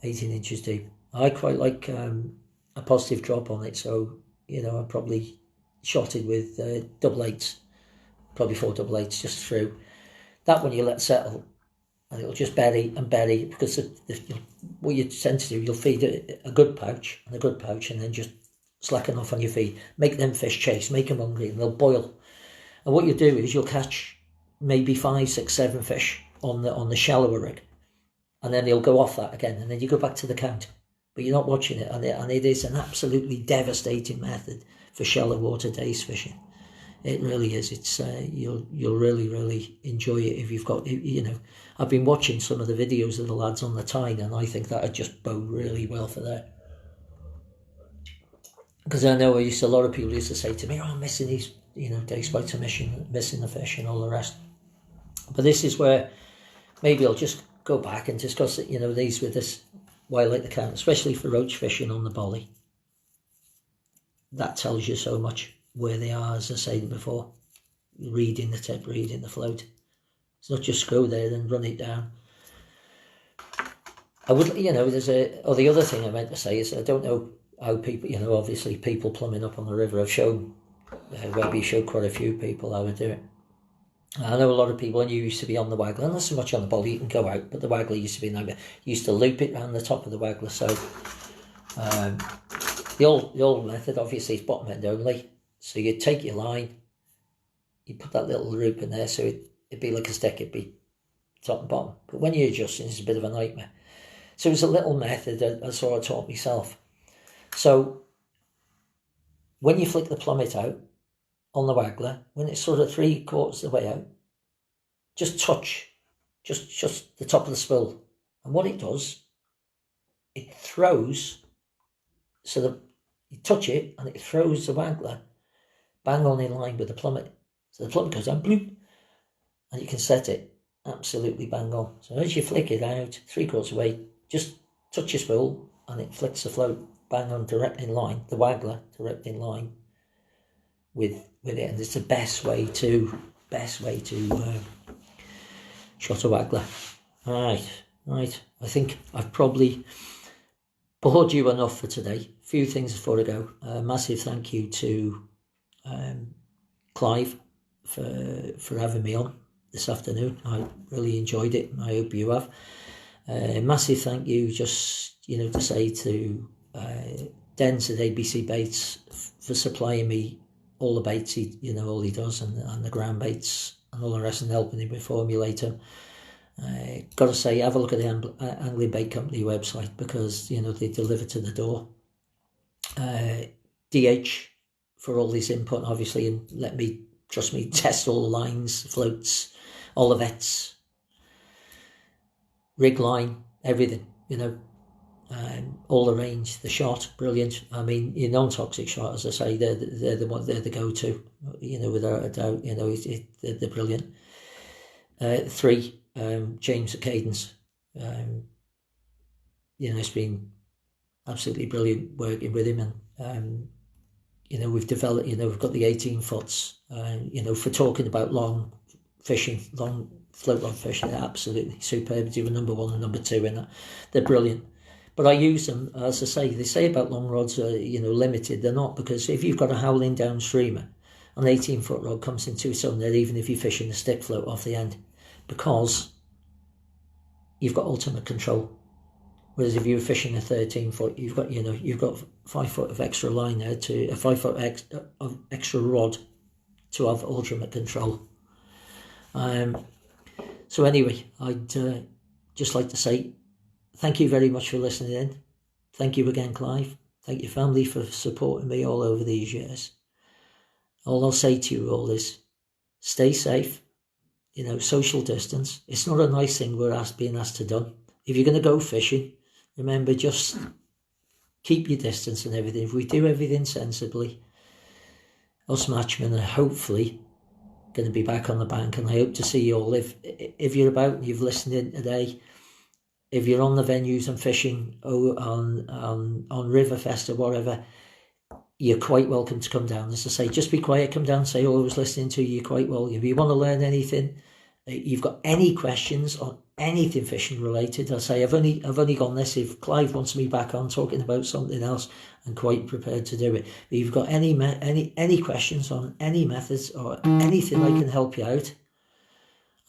18 inches deep. I quite like a positive drop on it, so I probably shot it with double eights, probably 4 double eights just through. That one you let settle, and it'll just bury and bury, because what you tend to do, you'll feed a good pouch, and then just slacken off on your feed. Make them fish chase, make them hungry, and they'll boil. And what you do is you'll catch maybe 5, 6, 7 fish on the shallower rig, and then they'll go off that again, and then you go back to the count, but you're not watching it, and it is an absolutely devastating method for shallow water dace fishing. It really is. It's you'll really, really enjoy it if you've got, I've been watching some of the videos of the lads on the tide, and I think that would just bode really well for that. Because I know a lot of people used to say to me, I'm missing these, dace bites are missing the fish and all the rest. But this is where maybe I'll just go back and discuss these with this wildlife account, especially for roach fishing on the bolly. That tells you so much where they are, as I said before. Reading the tip, reading the float. It's not just go there and run it down. I would, the other thing I meant to say is I don't know how people, obviously people plumbing up on the river. I've shown, Webby showed quite a few people how to do it. I know a lot of people, and you used to be on the waggler, not so much on the bolly, you can go out, but the waggler used to be you used to loop it around the top of the waggler. So the old method obviously is bottom end only. So you take your line, you put that little loop in there, so it'd be like a stick, it'd be top and bottom. But when you're adjusting, it's a bit of a nightmare. So it's a little method that I sort of taught myself. So when you flick the plummet out on the waggler, when it's sort of 3/4 of the way out, just touch just the top of the spool, and what it does, it throws, so that you touch it and it throws the waggler bang on in line with the plummet. So the plummet goes down, bloop, and you can set it, absolutely bang on. So as you flick it out, 3/4 way, just touch your spool and it flicks the float bang on, direct in line, the waggler direct in line with it, and it's the best way to shot a waggler. Right. I think I've probably bored you enough for today. A few things before I go. Massive thank you to Clive for having me on this afternoon. I really enjoyed it. I hope you have. Massive thank you just, to say to Den's at ABC Baits for supplying me all the baits, all he does, and the ground baits and all the rest, and helping him reformulate them. Got to say, have a look at the Angling Bait Company website, because, they deliver to the door. DH for all his input, obviously, and trust me, test all the lines, floats, all the vets, rig line, everything, all the range, the shot, brilliant. I mean, your non-toxic shot, as I say, they're the go-to, without a doubt. They're brilliant. 3, James at Cadence. It's been absolutely brilliant working with him, and we've developed. We've got the 18 foots. For talking about long fishing, long float rod fishing, they're absolutely superb. They were number 1 and number 2 in that. They're brilliant. But I use them, as I say, they say about long rods are, limited. They're not, because if you've got a howling down streamer, an 18-foot rod comes into its own there, even if you're fishing a stick float off the end, because you've got ultimate control. Whereas if you're fishing a 13-foot, you've got 5 foot of extra line there, to a 5 foot of extra rod to have ultimate control. So anyway, I'd just like to say thank you very much for listening in. Thank you again, Clive. Thank your family for supporting me all over these years. All I'll say to you all is, stay safe, social distance. It's not a nice thing we're being asked to do. If you're going to go fishing, remember, just keep your distance and everything. If we do everything sensibly, us matchmen are hopefully going to be back on the bank, and I hope to see you all. If you're about and you've listened in today, if you're on the venues and fishing on Riverfest or whatever, you're quite welcome to come down. As I say, just be quiet, come down, say, I was listening to you, you're quite welcome. If you want to learn anything, you've got any questions on anything fishing related, I say, I've only gone this. If Clive wants me back on talking about something else, I'm quite prepared to do it. But if you've got any questions on any methods or anything I can help you out,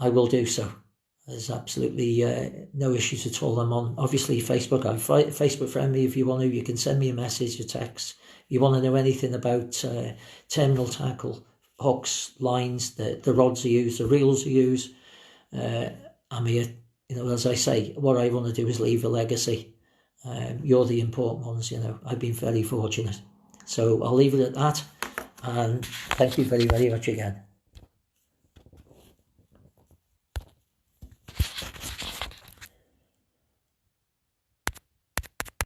I will do so. There's absolutely no issues at all. I'm on, obviously, Facebook. I Facebook friend me if you want to. You can send me a message, a text. If you want to know anything about terminal tackle, hooks, lines, the rods I use, the reels I use, I'm here. As I say, what I want to do is leave a legacy. You're the important ones. I've been very fortunate. So I'll leave it at that. And thank you very, very much again.